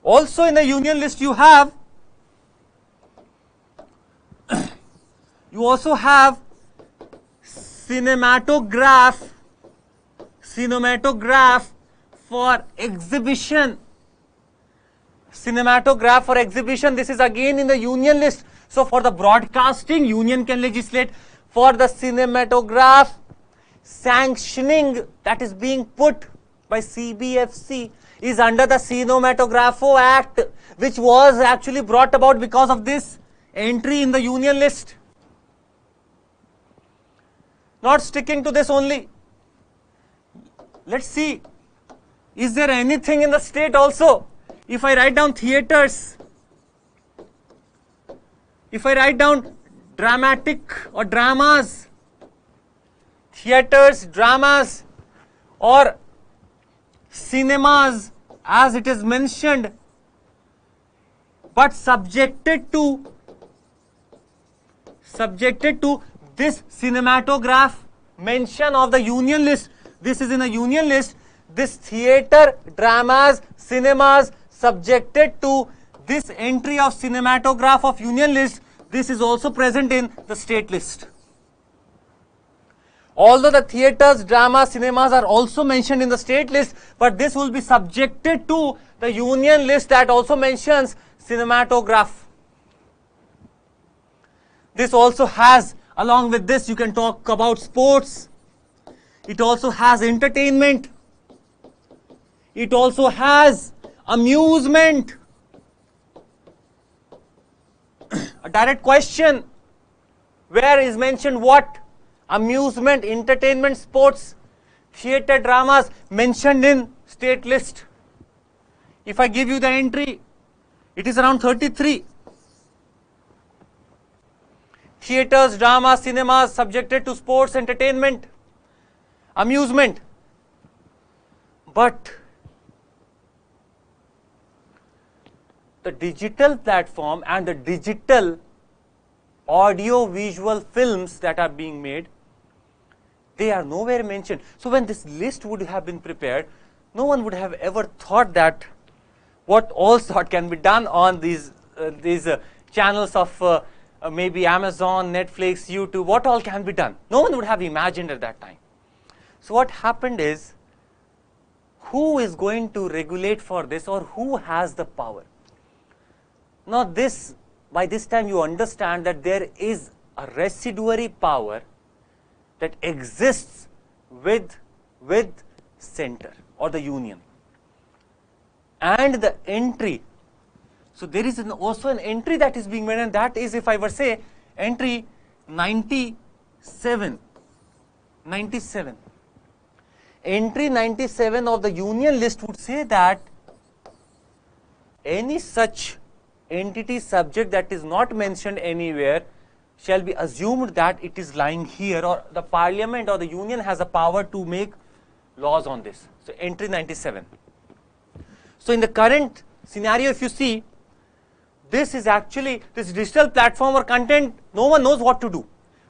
Also in the union list you have, you also have cinematograph for exhibition. Cinematograph for exhibition, this is again in the union list. So for the broadcasting, union can legislate. For the cinematograph, sanctioning that is being put by CBFC is under the Cinematographo Act, which was actually brought about because of this entry in the union list. Not sticking to this only. Let's see, is there anything in the state also? If I write down theatres, if I write down dramatic or dramas, theatres, dramas or cinemas as it is mentioned, but subjected to this cinematograph mention of the union list. This is in a union list. This theatre, dramas, cinemas subjected to this entry of cinematograph of union list, this is also present in the state list. Although the theatres, dramas, cinemas are also mentioned in the state list, but this will be subjected to the union list that also mentions cinematograph. This also has, along with this, you can talk about sports. It also has entertainment. It also has amusement. A direct question, where is mentioned what? Amusement, entertainment, sports, theatre, dramas mentioned in state list. If I give you the entry, it is around 33. Theatres, dramas, cinemas subjected to sports, entertainment, amusement. But the digital platform and the digital audio visual films that are being made, they are nowhere mentioned. So when this list would have been prepared, no one would have ever thought that what all sort can be done on these channels of maybe Amazon, Netflix, YouTube, what all can be done. No one would have imagined at that time. So what happened is, who is going to regulate for this, or who has the power? Now this, by this time you understand that there is a residuary power that exists with center or the union. And the entry, so there is also an entry that is being made, and that is, if I were say, entry 97. Entry 97 of the union list would say that any such entity subject that is not mentioned anywhere shall be assumed that it is lying here, or the parliament or the union has a power to make laws on this. So entry 97. So in the current scenario, if you see, this is actually, this digital platform or content, no one knows what to do.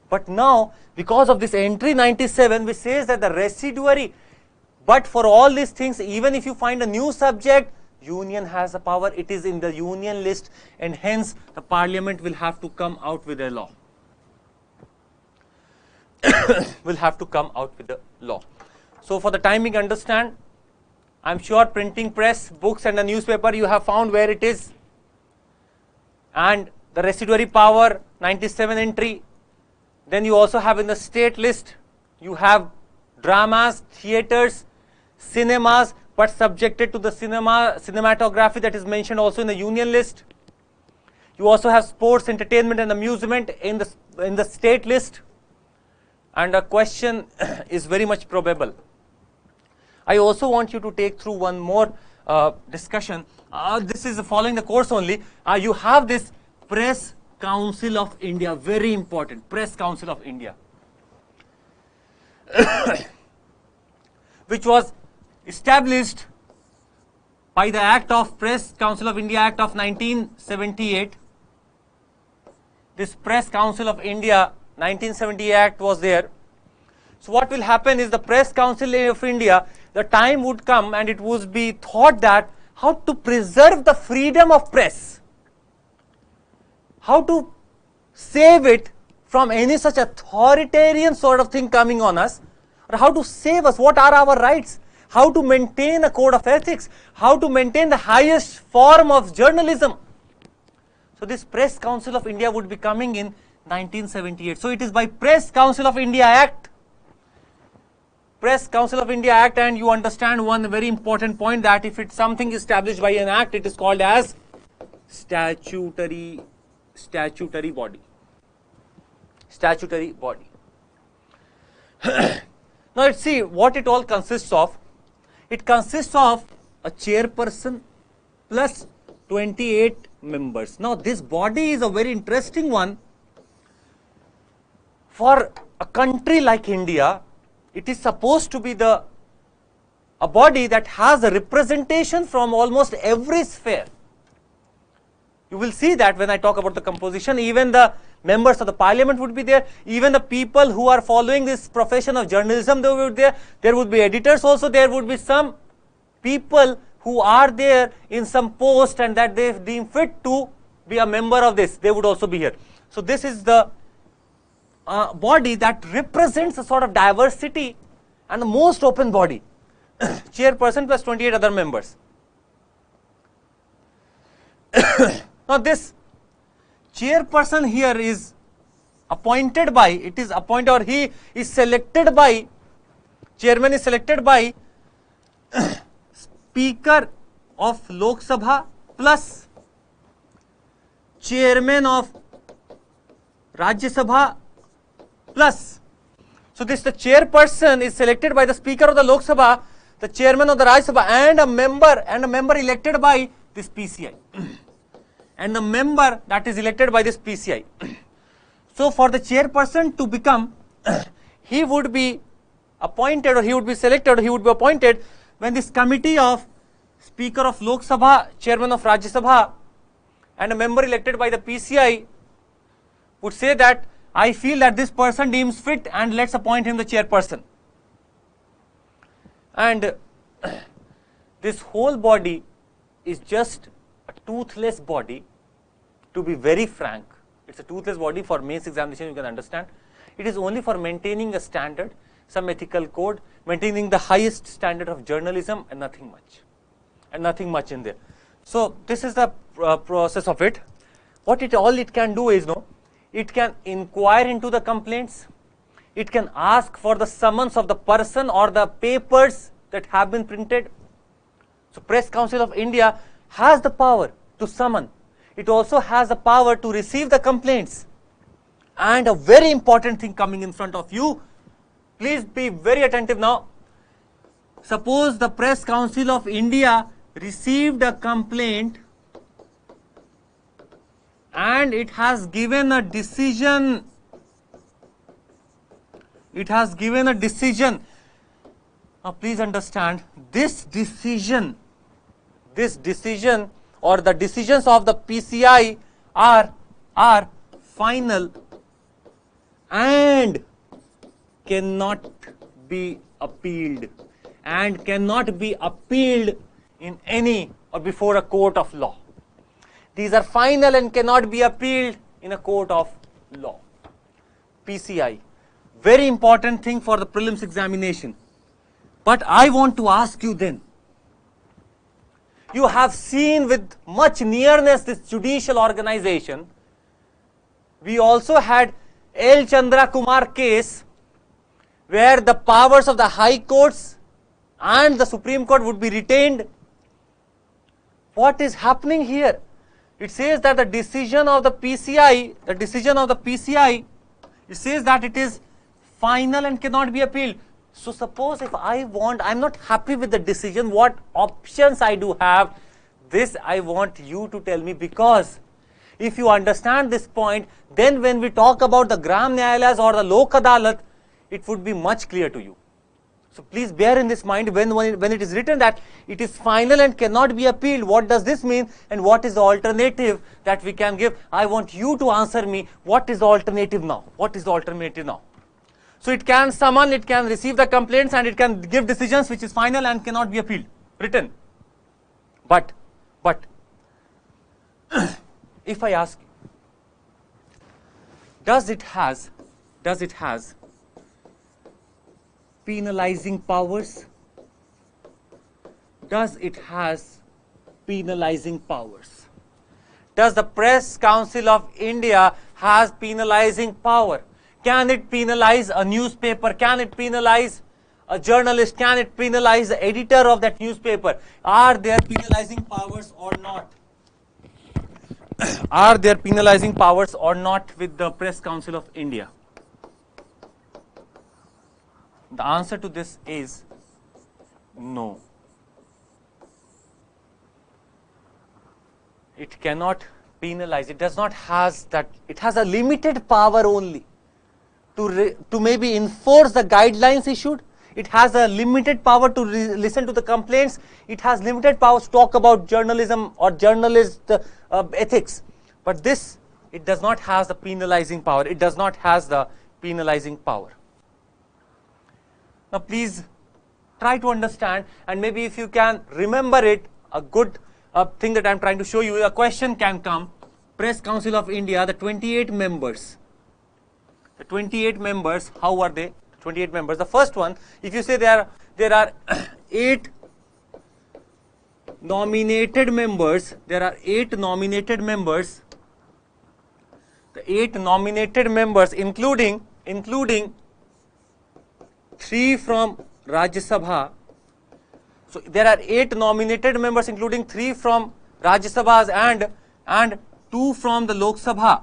But now, because of this entry 97, which says that the residuary, but for all these things, even if you find a new subject, union has a power, it is in the union list, and hence the parliament will have to come out with a law. Will have to come out with a law. So for the time being, understand, I'm sure printing press, books and the newspaper you have found where it is, and the residuary power 97 entry. Then you also have in the state list, you have dramas, theatres, cinemas, but subjected to the cinematography that is mentioned also in the union list. You also have sports, entertainment and amusement in the state list. And a question is very much probable. I also want you to take through one more discussion. This is following the course only. You have this Press Council of India, very important, Press Council of India, which was established by the Act of Press Council of India Act of 1978. This Press Council of India 1970 Act was there. So what will happen is, the Press Council of India, the time would come and it would be thought that how to preserve the freedom of press, how to save it from any such authoritarian sort of thing coming on us, or how to save us, what are our rights, how to maintain a code of ethics, how to maintain the highest form of journalism. So this Press Council of India would be coming in 1978. So it is by Press Council of India Act, Press Council of India Act, and you understand one very important point, that if it's something established by an act, it is called as statutory body. Statutory body. Now let's see what it all consists of. It consists of a chairperson plus 28 members. Now this body is a very interesting one. For a country like India, it is supposed to be a body that has a representation from almost every sphere. You will see that when I talk about the composition, even the members of the parliament would be there, even the people who are following this profession of journalism, they would be there. There would be editors also, there would be some people who are there in some post and that they deem fit to be a member of this, they would also be here. So this is the body that represents a sort of diversity and the most open body. Chairperson plus 28 other members. Now this chairperson here is appointed by, it is appointed, or he is selected by, chairman is selected by Speaker of Lok Sabha plus chairman of Rajya Sabha plus. So this, the chairperson is selected by the Speaker of the Lok Sabha, the chairman of the Rajya Sabha, and a member elected by this PCI. And the member that is elected by this PCI. So for the chairperson to become, he would be appointed, or he would be selected, or he would be appointed when this committee of Speaker of Lok Sabha, chairman of Rajya Sabha, and a member elected by the PCI would say that I feel that this person deems fit and let's appoint him the chairperson. And this whole body is just a toothless body, to be very frank. It's a toothless body for mains examination, you can understand. It is only for maintaining a standard, some ethical code, maintaining the highest standard of journalism, and nothing much. And nothing much in there. So this is the process of it. What all it can do is, it can inquire into the complaints. It can ask for the summons of the person or the papers that have been printed. So Press Council of India has the power to summon. It also has the power to receive the complaints. And a very important thing coming in front of you, please be very attentive now. Suppose the Press Council of India received a complaint and it has given a decision. It has given a decision. Now please understand, this decision or the decisions of the PCI are final and cannot be appealed, in any or before a court of law. These are final and cannot be appealed in a court of law. PCI, very important thing for the prelims examination. But I want to ask you then, you have seen with much nearness this judicial organization. We also had L. Chandra Kumar case where the powers of the high courts and the Supreme Court would be retained. What is happening here? It says that the decision of the PCI, it says that it is final and cannot be appealed. So suppose if I'm not happy with the decision, what options I do have? This I want you to tell me, because if you understand this point, then when we talk about the Gram Nyayalayas or the Lok Adalat, it would be much clear to you. So please bear in this mind when it is written that it is final and cannot be appealed, what does this mean and what is the alternative that we can give? I want you to answer me, what is the alternative now? What is the alternative now? So it can summon, it can receive the complaints, and it can give decisions which is final and cannot be appealed, written. But if I ask you, does it has penalizing powers? Does it has penalizing powers? Does the Press Council of India has penalizing power? Can it penalize a newspaper? Can it penalize a journalist? Can it penalize the editor of that newspaper? Are there penalizing powers or not? Are there penalizing powers or not with the Press Council of India? The answer to this is no. It cannot penalize. It does not has that. It has a limited power only to maybe enforce the guidelines issued. It has a limited power to listen to the complaints. It has limited power to talk about journalism or journalist ethics. But this, it does not have the penalizing power. It does not have the penalizing power. Now please try to understand, and maybe if you can remember it, a good thing that I am trying to show you, a question can come. Press Council of India, the 28 members. The 28 members, how are they? 28 members. The first one, if you say there are 8 nominated members, the 8 nominated members, including 3 from Rajya Sabha. So there are 8 nominated members, including 3 from Rajya Sabhas and 2 from the Lok Sabha.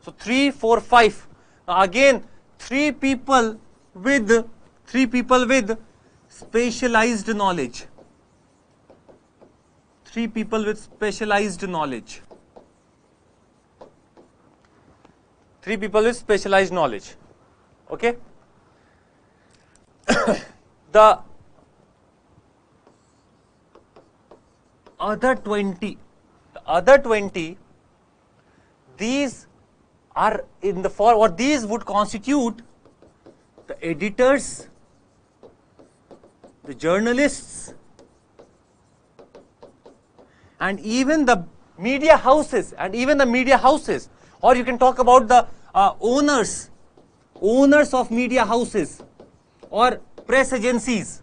So 3, 4, 5. Now again, 3 people with specialized knowledge. 3 people with specialized knowledge. 3 people with specialized knowledge. Okay. The other 20 other 20, these are in the form, or these would constitute the editors, the journalists, and even the media houses, or you can talk about the owners of media houses or press agencies,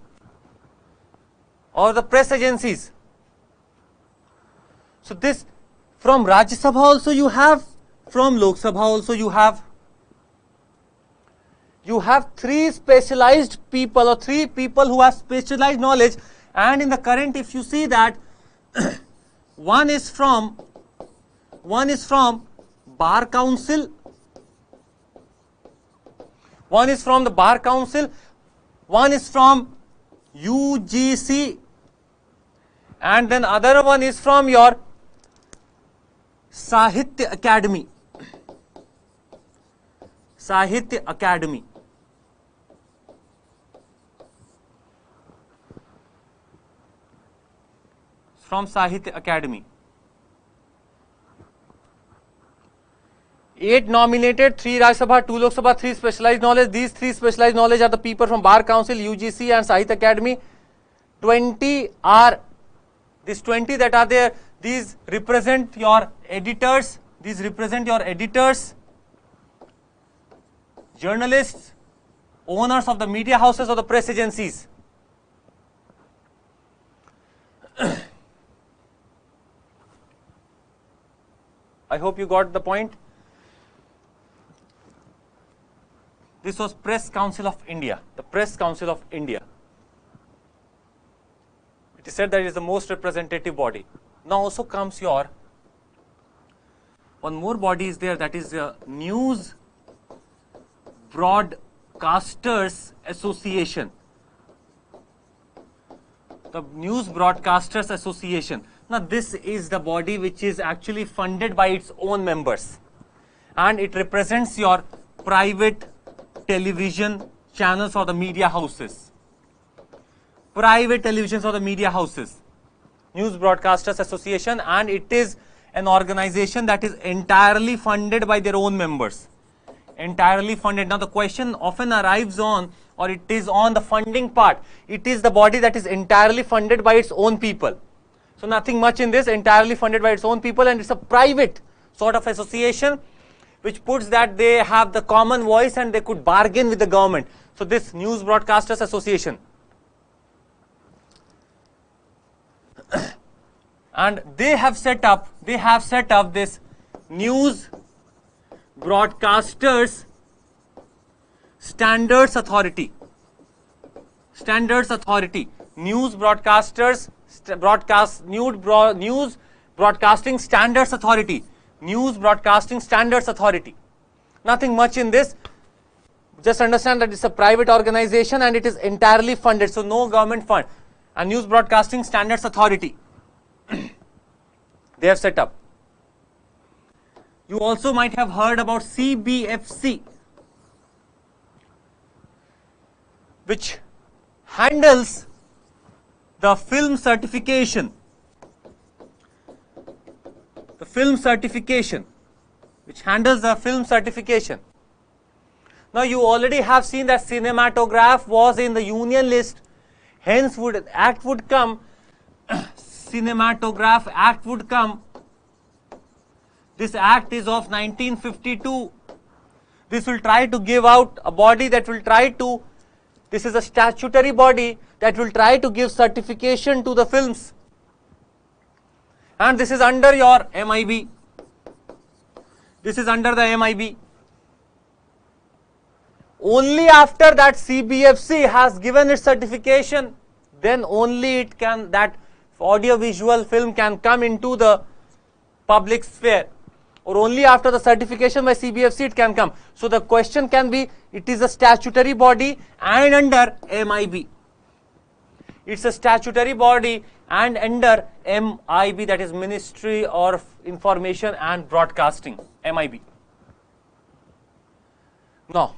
So this, from Rajya Sabha also you have, from Lok Sabha also you have. You have 3 specialized people, or 3 people who have specialized knowledge, and in the current, if you see that one is from Bar Council, one is from the Bar Council, one is from UGC, and then other one is from your Sahitya Academy. From Sahitya Academy. 8 nominated, 3 Rajya Sabha, 2 Lok Sabha, 3 specialized knowledge. These 3 specialized knowledge are the people from Bar Council, UGC and Sahitya Academy. 20 are, these 20 that are there, these represent your editors, journalists, owners of the media houses or the press agencies. I hope you got the point. This was Press Council of India, the Press Council of India. It is said that it is the most representative body. Now also comes your, one more body is there, that is the News Broadcasters Association. The News Broadcasters Association. Now this is the body which is actually funded by its own members, and it represents your private television channels or the media houses. News Broadcasters Association, and it is an organization that is entirely funded by their own members. Entirely funded. Now the question often arrives on, or it is on the funding part. It is the body that is entirely funded by its own people. So nothing much in this, entirely funded by its own people, and it's a private sort of association which puts that they have the common voice and they could bargain with the government. So this News Broadcasters Association. And they have set up this News Broadcasters Standards Authority. News Broadcasters News Broadcasting Standards Authority. News Broadcasting Standards Authority. Nothing much in this. Just understand that it's a private organization and it is entirely funded, so no government fund. And News Broadcasting Standards Authority they have set up. You also might have heard about CBFC, which handles the film certification. Now you already have seen that cinematograph was in the union list, hence Act would come. Cinematograph Act would come. This act is of 1952. This will try to give out a body that will try to, this is a statutory body that will try to give certification to the films. And this is under your MIB. This is under the MIB. Only after that CBFC has given its certification, then only it can, that audio-visual film can come into the public sphere, or only after the certification by CBFC it can come. So the question can be, it is a statutory body and under MIB. It's a statutory body and under MIB, that is Ministry of Information and Broadcasting, MIB. Now,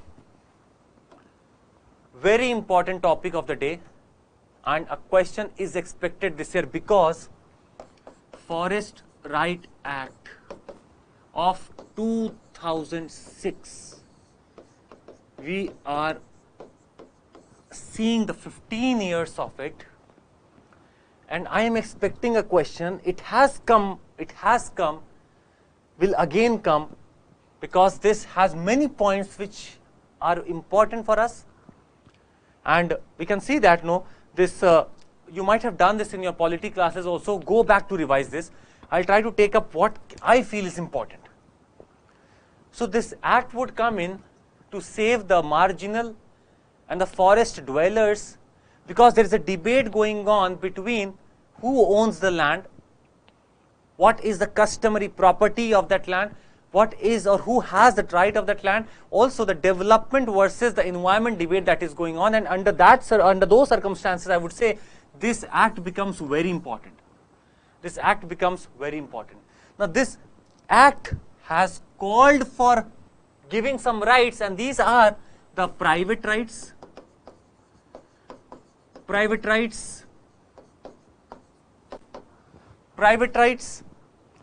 very important topic of the day, and a question is expected this year because Forest Right Act of 2006. We are seeing the 15 years of it, and I am expecting a question. It has come, will again come, because this has many points which are important for us. And we can see that this you might have done this in your polity classes also. Go back to revise this. I'll try to take up what I feel is important. So this act would come in to save the marginal and the forest dwellers, because there is a debate going on between who owns the land, what is the customary property of that land, what is or who has the right of that land, also the development versus the environment debate that is going on. And under those circumstances, I would say this act becomes very important. This act becomes very important. Now this act has called for giving some rights, and these are the private rights,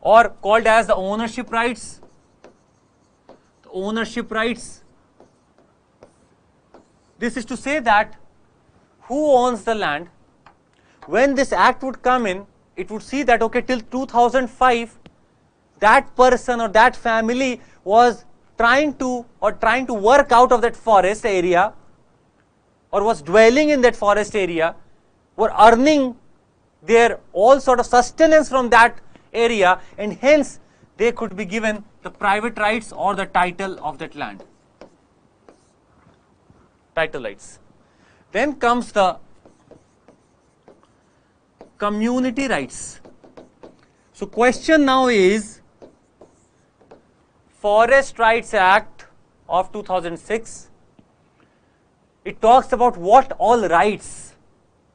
or called as the ownership rights. This is to say that who owns the land. When this act would come in, it would see that okay, till 2005 that person or that family was trying to work out of that forest area, or was dwelling in that forest area, were earning their all sort of sustenance from that area, and hence they could be given the private rights or the title of that land. Title rights. Then comes the community rights. So question now is, Forest Rights Act of 2006, it talks about what all rights.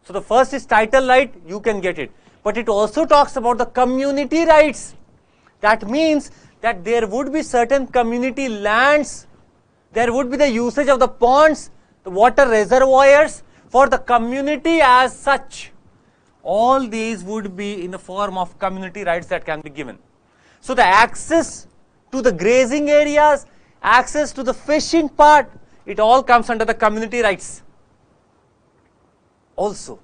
So the first is title right, you can get it, but it also talks about the community rights. That means that there would be certain community lands, there would be the usage of the ponds, the water reservoirs for the community as such. All these would be in the form of community rights that can be given. So the access to the grazing areas, access to the fishing part, it all comes under the community rights. Also,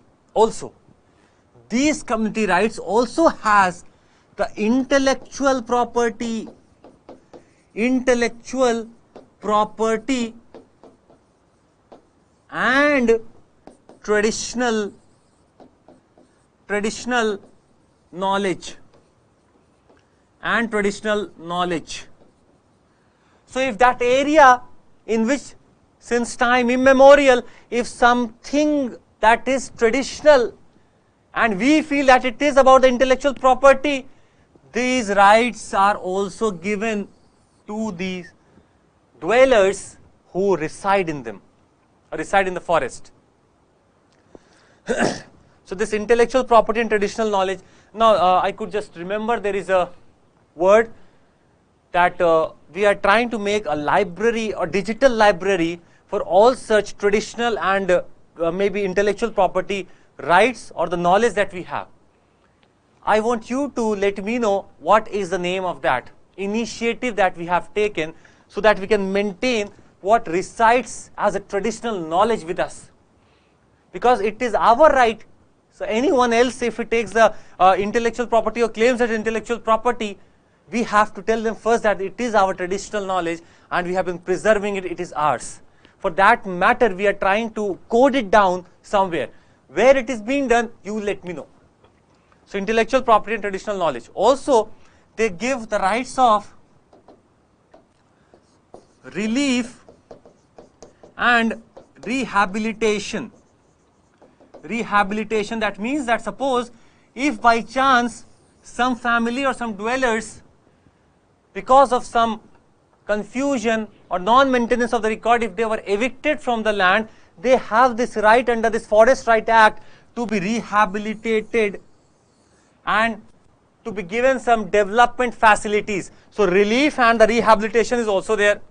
these community rights also has the intellectual property and traditional knowledge. So if that area in which since time immemorial, if something that is traditional and we feel that it is about the intellectual property, these rights are also given to these dwellers who reside in them, or reside in the forest. So this intellectual property and traditional knowledge. Now I could just remember there is a word that we are trying to make a library or digital library for all such traditional and maybe intellectual property rights or the knowledge that we have. I want you to let me know what is the name of that initiative that we have taken, so that we can maintain what resides as a traditional knowledge with us, because it is our right. So anyone else, if he takes the intellectual property or claims that intellectual property, we have to tell them first that it is our traditional knowledge and we have been preserving it, it is ours. For that matter, we are trying to code it down somewhere. Where it is being done, you let me know. So intellectual property and traditional knowledge. Also, they give the rights of relief and rehabilitation. Rehabilitation, that means that suppose if by chance some family or some dwellers, because of some confusion or non-maintenance of the record, if they were evicted from the land, they have this right under this Forest Right Act to be rehabilitated and to be given some development facilities. So relief and the rehabilitation is also there.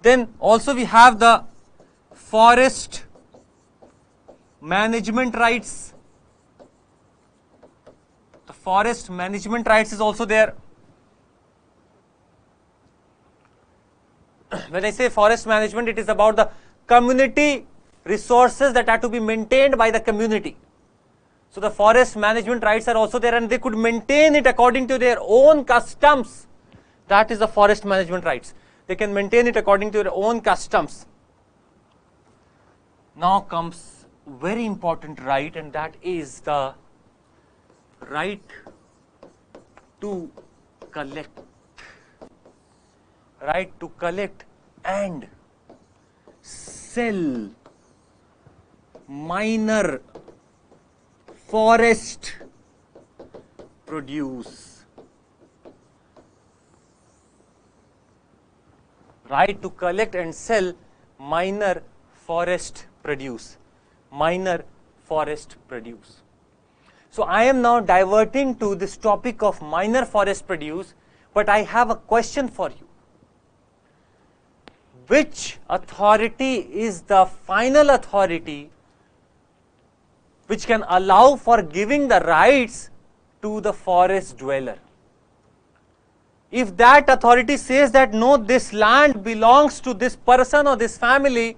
Then also we have the forest management rights. The forest management rights is also there. When I say forest management, it is about the community resources that are to be maintained by the community. So the forest management rights are also there, and they could maintain it according to their own customs. That is the forest management rights. They can maintain it according to their own customs. Now comes very important right, and that is the right to collect. Right to collect and sell minor forest produce. Right to collect and sell minor forest produce. Minor forest produce. So I am now diverting to this topic of minor forest produce, but I have a question for you. Which authority is the final authority which can allow for giving the rights to the forest dweller? If that authority says that no, this land belongs to this person or this family,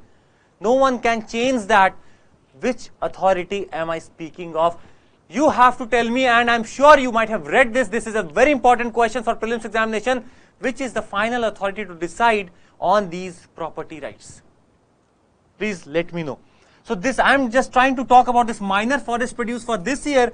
no one can change that. Which authority am I speaking of? You have to tell me, and I am sure you might have read this. This is a very important question for prelims examination. Which is the final authority to decide on these property rights? Please let me know. So this, I am just trying to talk about this minor forest produce for this year,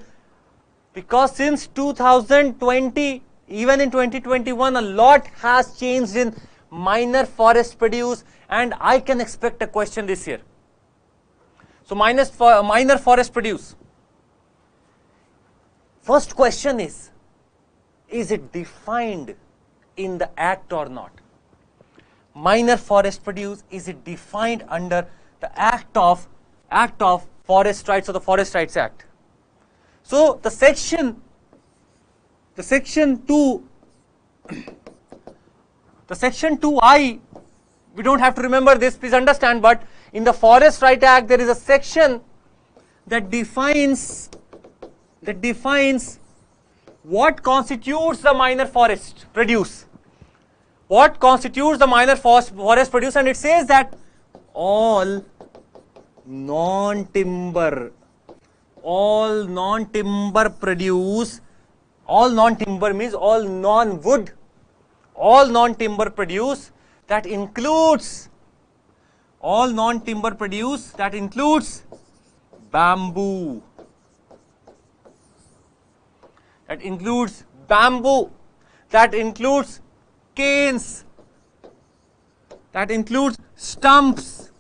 because since 2020, even in 2021, a lot has changed in minor forest produce, and I can expect a question this year. So minor forest produce. First question is it defined in the Act or not? Minor forest produce, is it defined under the Act of Forest Rights or the Forest Rights Act? So the section 2I, we don't have to remember this, please understand, but in the Forest Rights Act there is a section that defines what constitutes the minor forest produce. What constitutes the minor forest produce, and it says that all non-timber produce, all non-timber means all non-wood, all non-timber produce, that includes all non-timber produce, that includes bamboo, that includes bamboo, that includes canes, that includes stumps,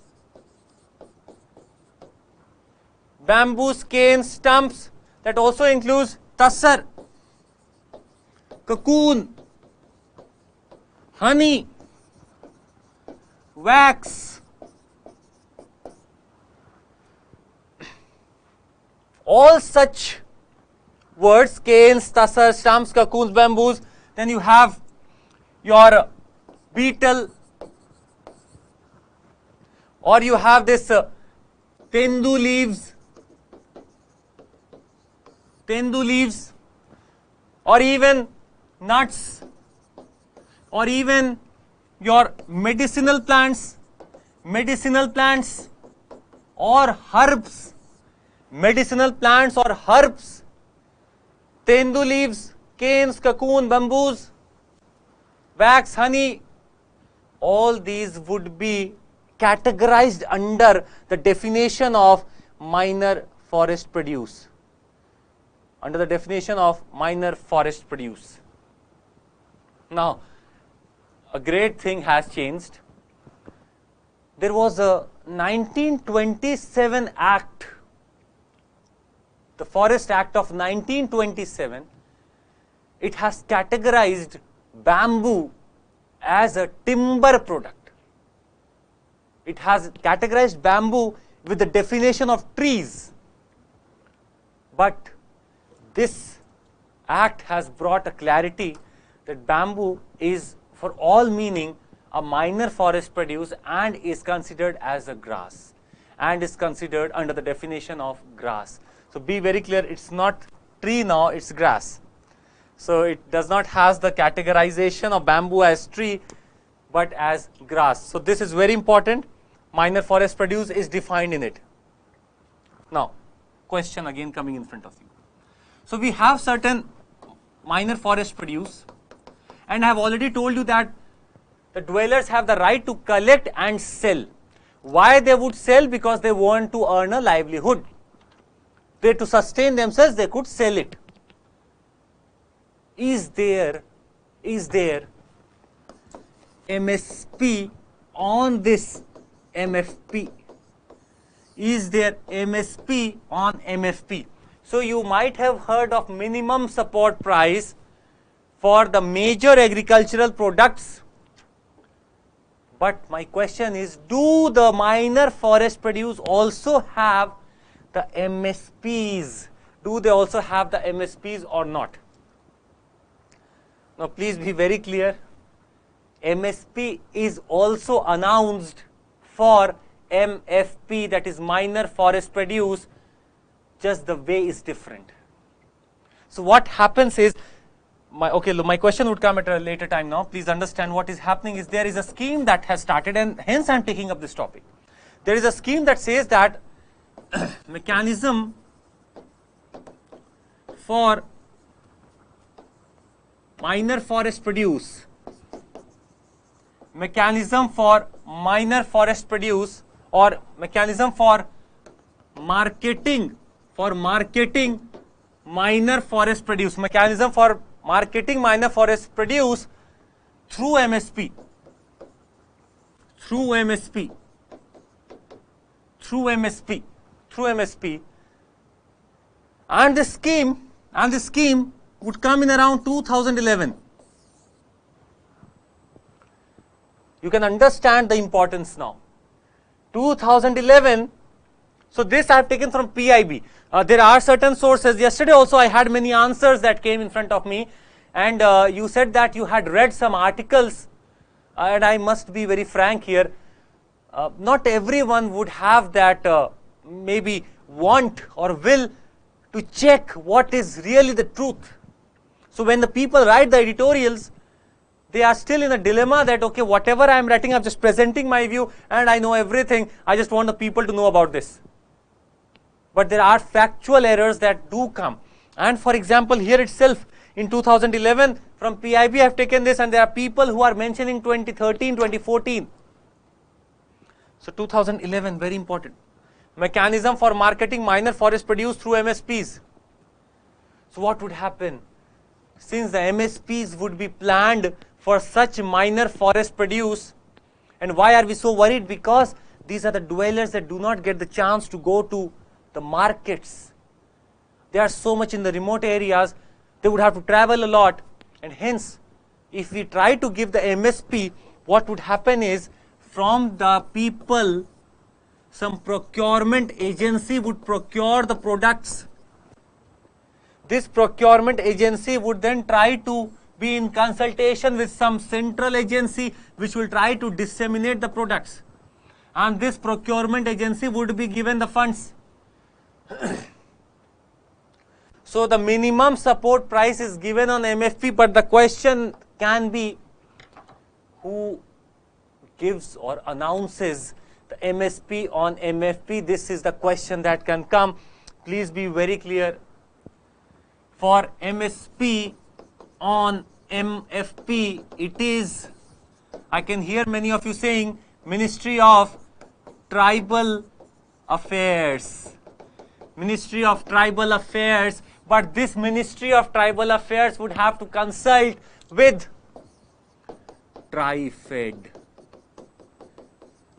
bamboos, canes, stumps, that also includes tussar, cocoon, honey, wax, all such words, canes, tussar, stumps, cocoons, bamboos. Then you have your beetle, or you have this tendu leaves, or even nuts, or even your medicinal plants or herbs, tendu leaves, canes, cocoon, bamboos, wax, honey, all these would be categorized under the definition of minor forest produce. Under the definition of minor forest produce. Now, a great thing has changed. There was a 1927 Act, the Forest Act of 1927. It has categorized bamboo as a timber product. It has categorized bamboo with the definition of trees. But this act has brought a clarity that bamboo is for all meaning a minor forest produce and is considered as a grass and is considered under the definition of grass. So be very clear, it's not tree now, it's grass. So it does not have the categorization of bamboo as tree, but as grass. So this is very important. Minor forest produce is defined in it. Now, question again coming in front of you. So we have certain minor forest produce, and I have already told you that the dwellers have the right to collect and sell. Why they would sell? Because they want to earn a livelihood. They, to sustain themselves, they could sell it. Is there MSP on this MFP? Is there MSP on MFP? So you might have heard of minimum support price for the major agricultural products. But my question is, do the minor forest produce also have the MSPs? Do they also have the MSPs or not? Now please be very clear. MSP is also announced for MFP, that is minor forest produce, just the way is different. So what happens is, my question would come at a later time now. Please understand what is happening is there is a scheme that has started, and hence I am taking up this topic. There is a scheme that says that mechanism for minor forest produce, mechanism for minor forest produce, or mechanism for marketing minor forest produce, mechanism for marketing minor forest produce through MSP, and this scheme would come in around 2011. You can understand the importance now. 2011. So this I have taken from PIB. There are certain sources. Yesterday also I had many answers that came in front of me, and you said that you had read some articles, and I must be very frank here. Not everyone would have that maybe want or will to check what is really the truth. So when the people write the editorials, they are still in a dilemma that, okay, whatever I am writing, I am just presenting my view and I know everything. I just want the people to know about this. But there are factual errors that do come. And for example, here itself in 2011 from PIB I have taken this, and there are people who are mentioning 2013, 2014. So 2011, very important. Mechanism for marketing minor forest produce through MSPs. So what would happen? Since the MSPs would be planned for such minor forest produce, and why are we so worried? Because these are the dwellers that do not get the chance to go to the markets. They are so much in the remote areas, they would have to travel a lot, and hence if we try to give the MSP, what would happen is, from the people, some procurement agency would procure the products. This procurement agency would then try to be in consultation with some central agency which will try to disseminate the products, and this procurement agency would be given the funds. So the minimum support price is given on MFP, but the question can be, who gives or announces the MSP on MFP? This is the question that can come. Please be very clear. For MSP on MFP, it is, I can hear many of you saying, Ministry of Tribal Affairs. Ministry of Tribal Affairs, but this Ministry of Tribal Affairs would have to consult with TriFed,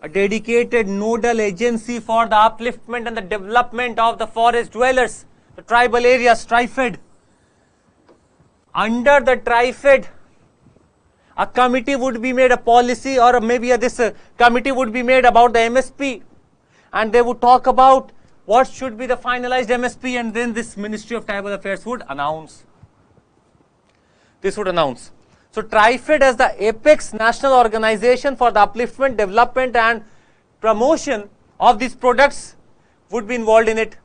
a dedicated nodal agency for the upliftment and the development of the forest dwellers, the tribal areas, TriFed. Under the TriFed, a committee would be made, a policy, or maybe this committee would be made about the MSP, and they would talk about what should be the finalized MSP, and then this Ministry of Tribal Affairs would announce. This would announce. So TriFed, as the apex national organization for the upliftment, development and promotion of these products, would be involved in it.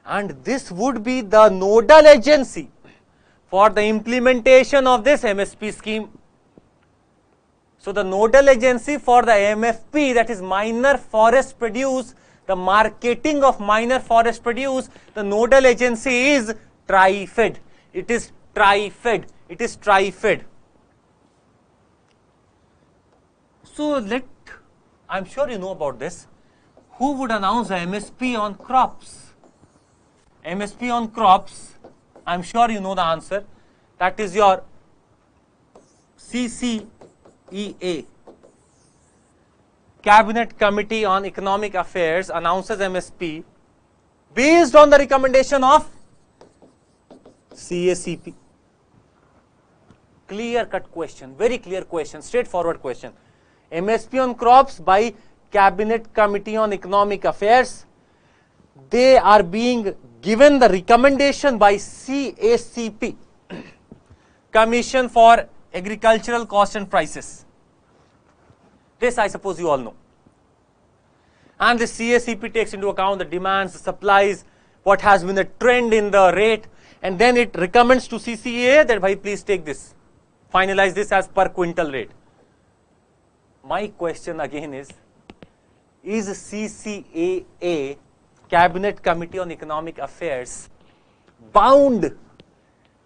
and this would be the nodal agency for the implementation of this MSP scheme. So the nodal agency for the MFP, that is minor forest produce, the marketing of minor forest produce, the nodal agency is TriFed. It is TriFed. It is TriFed. So I'm sure you know about this. Who would announce the MSP on crops? MSP on crops, I'm sure you know the answer. That is your CCEA. Cabinet Committee on Economic Affairs announces MSP based on the recommendation of CACP. Clear cut question, very clear question, straightforward question. MSP on crops by Cabinet Committee on Economic Affairs. They are being given the recommendation by CACP, Commission for Agricultural Cost and Prices. This I suppose you all know. And the CACP takes into account the demands, the supplies, what has been the trend in the rate, and then it recommends to CCEA that, bhai, please take this, finalize this as per quintal rate. My question again is CCAA, Cabinet Committee on Economic Affairs, bound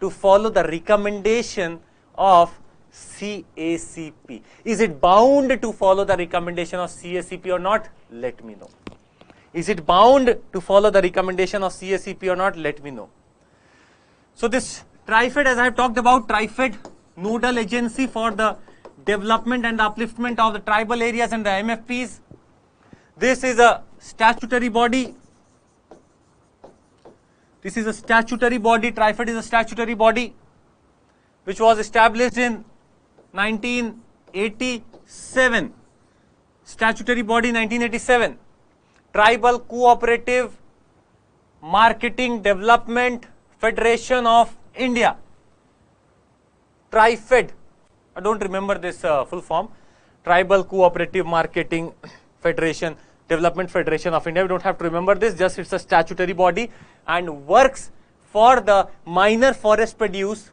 to follow the recommendation of CACP? Is it bound to follow the recommendation of CACP or not? Let me know. Is it bound to follow the recommendation of CACP or not? Let me know. So this TriFed, as I have talked about, TriFed, nodal agency for the development and the upliftment of the tribal areas and the MFPs. This is a statutory body. This is a statutory body. TriFed is a statutory body which was established in 1987. Statutory body 1987. Tribal Cooperative Marketing Development Federation of India. TriFed. I don't remember this full form. Tribal Cooperative Marketing Federation, Development Federation of India. We don't have to remember this, just it's a statutory body and works for the minor forest produce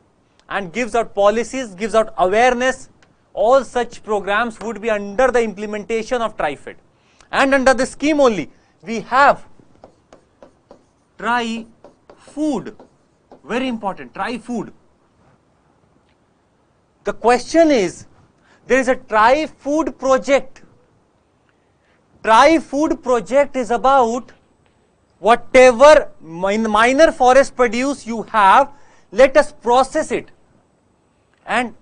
and gives out policies, gives out awareness. All such programs would be under the implementation of TriFed. And under this scheme only, we have TriFood. Very important, TriFood. The question is, there is a TriFood project. TriFood project is about whatever minor forest produce you have, let us process it and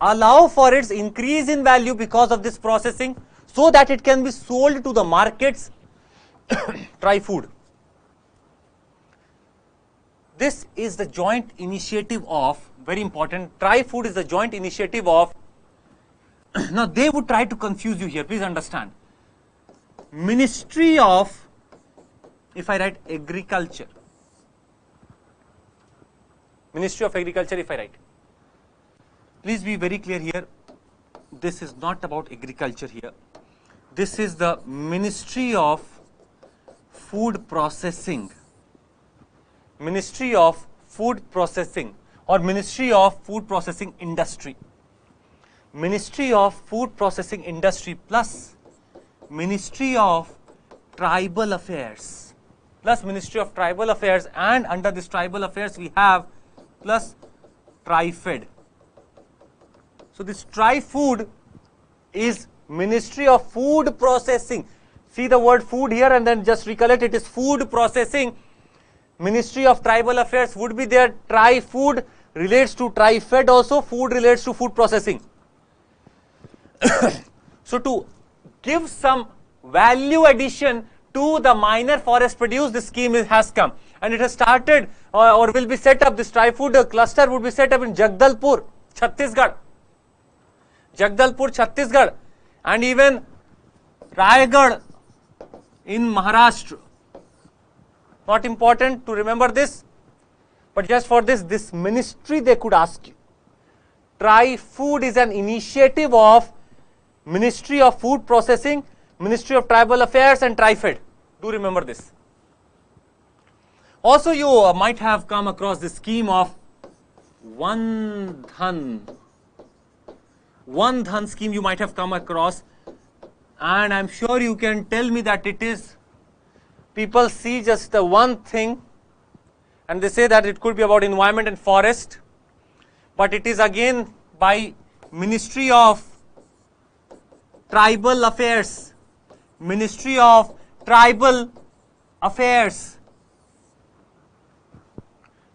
allow for its increase in value because of this processing, so that it can be sold to the markets. TriFood. This is the joint initiative of, very important, TriFood is the joint initiative of, now they would try to confuse you here, please understand. Ministry of, if I write Agriculture, Ministry of Agriculture if I write, please be very clear here, this is not about agriculture here, this is the Ministry of Food Processing, Ministry of Food Processing or Ministry of Food Processing Industry, Ministry of Food Processing Industry plus Ministry of Tribal Affairs, plus Ministry of Tribal Affairs, and under this Tribal Affairs we have plus TriFed. So this TriFood is Ministry of Food Processing. See the word food here and then just recollect it is food processing. Ministry of Tribal Affairs would be there. TriFood relates to TriFed also. Food relates to food processing. So to give some value addition to the minor forest produce, this scheme has come and it has started or will be set up. This TriFood cluster would be set up in Jagdalpur, Chhattisgarh. Jagdalpur, Chhattisgarh, and even Raigad in Maharashtra. Not important to remember this, but just for this ministry they could ask you. TriFood is an initiative of Ministry of Food Processing, Ministry of Tribal Affairs and TriFed. Do remember this. Also, you might have come across the scheme of One Dhan. One Dhan scheme you might have come across, and I'm sure you can tell me that it is, people see just the one thing and they say that it could be about environment and forest, but it is again by Ministry of Tribal Affairs. Ministry of Tribal Affairs.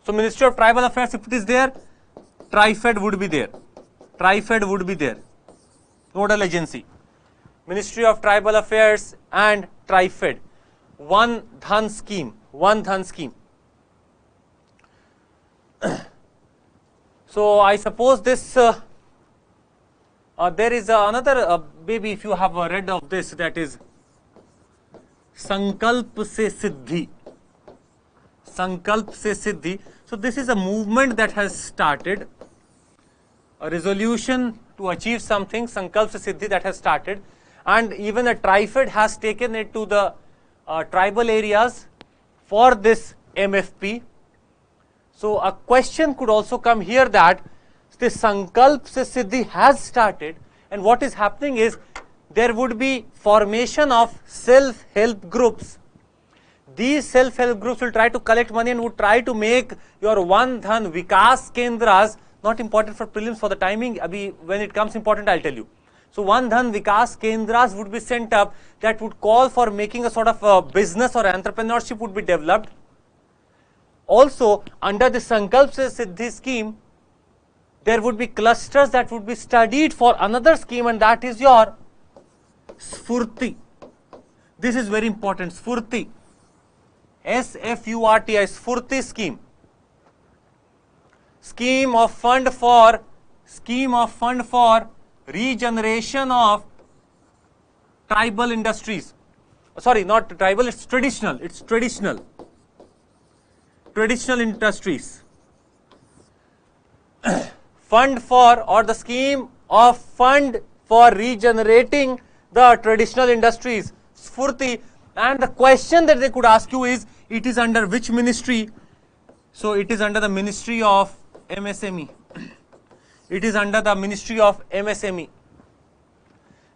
So Ministry of Tribal Affairs, if it is there, TriFed would be there. TriFed would be there. Nodal agency. Ministry of Tribal Affairs and TriFed. One Dhan scheme. One Dhan scheme. So I suppose this, there is another, maybe if you have read of this, that is Sankalp Se Siddhi. Sankalp Se Siddhi. So this is a movement that has started, a resolution to achieve something, Sankalp Se Siddhi, that has started, and even a TriFed has taken it to the tribal areas for this MFP. So a question could also come here that this Sankalp Se Siddhi has started, and what is happening is there would be formation of self-help groups. These self-help groups will try to collect money and would try to make your One Dhan Vikas Kendras, not important for prelims for the timing, when it comes important I'll tell you. So One Dhan Vikas Kendras would be sent up that would call for making a sort of a business or entrepreneurship would be developed. Also under the Sankalp Se Siddhi scheme, there would be clusters that would be studied for another scheme, and that is your Sfurti. This is very important, Sfurti. SFURTI, Sfurti scheme. Scheme of fund for regeneration of tribal industries. Sorry, not tribal, it's traditional. It's traditional industries. Fund for, or the scheme of fund for regenerating the traditional industries, Sfurti. And the question that they could ask you is, it is under which ministry? So it is under the Ministry of MSME. It is under the Ministry of MSME.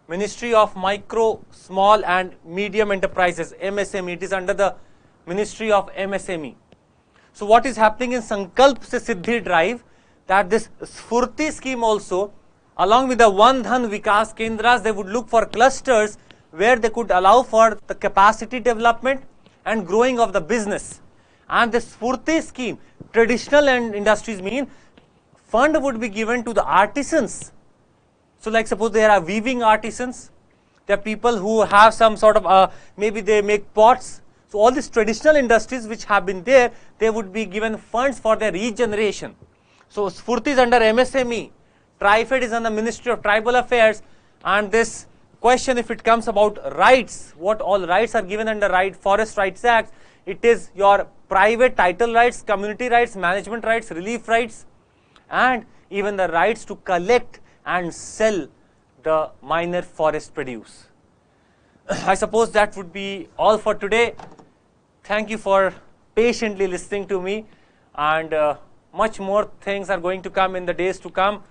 Ministry of Micro, Small and Medium Enterprises, MSME. It is under the Ministry of MSME. So what is happening in Sankalp Se Siddhi drive, that this Sfurti scheme also, along with the One Dhan Vikas Kendras, they would look for clusters where they could allow for the capacity development and growing of the business. And this Sfurti scheme, traditional and industries mean fund would be given to the artisans. So like suppose there are weaving artisans, there are people who have some sort of, maybe they make pots. So all these traditional industries which have been there, they would be given funds for their regeneration. So Sfurti is under MSME, TriFed is under Ministry of Tribal Affairs, and this question, if it comes about rights, what all rights are given under Forest Rights Act, it is your private title rights, community rights, management rights, relief rights, and even the rights to collect and sell the minor forest produce. I suppose that would be all for today. Thank you for patiently listening to me, and much more things are going to come in the days to come.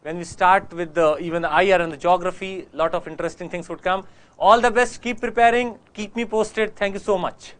When we start with even the IR and the geography, lot of interesting things would come. All the best, keep preparing, keep me posted. Thank you so much.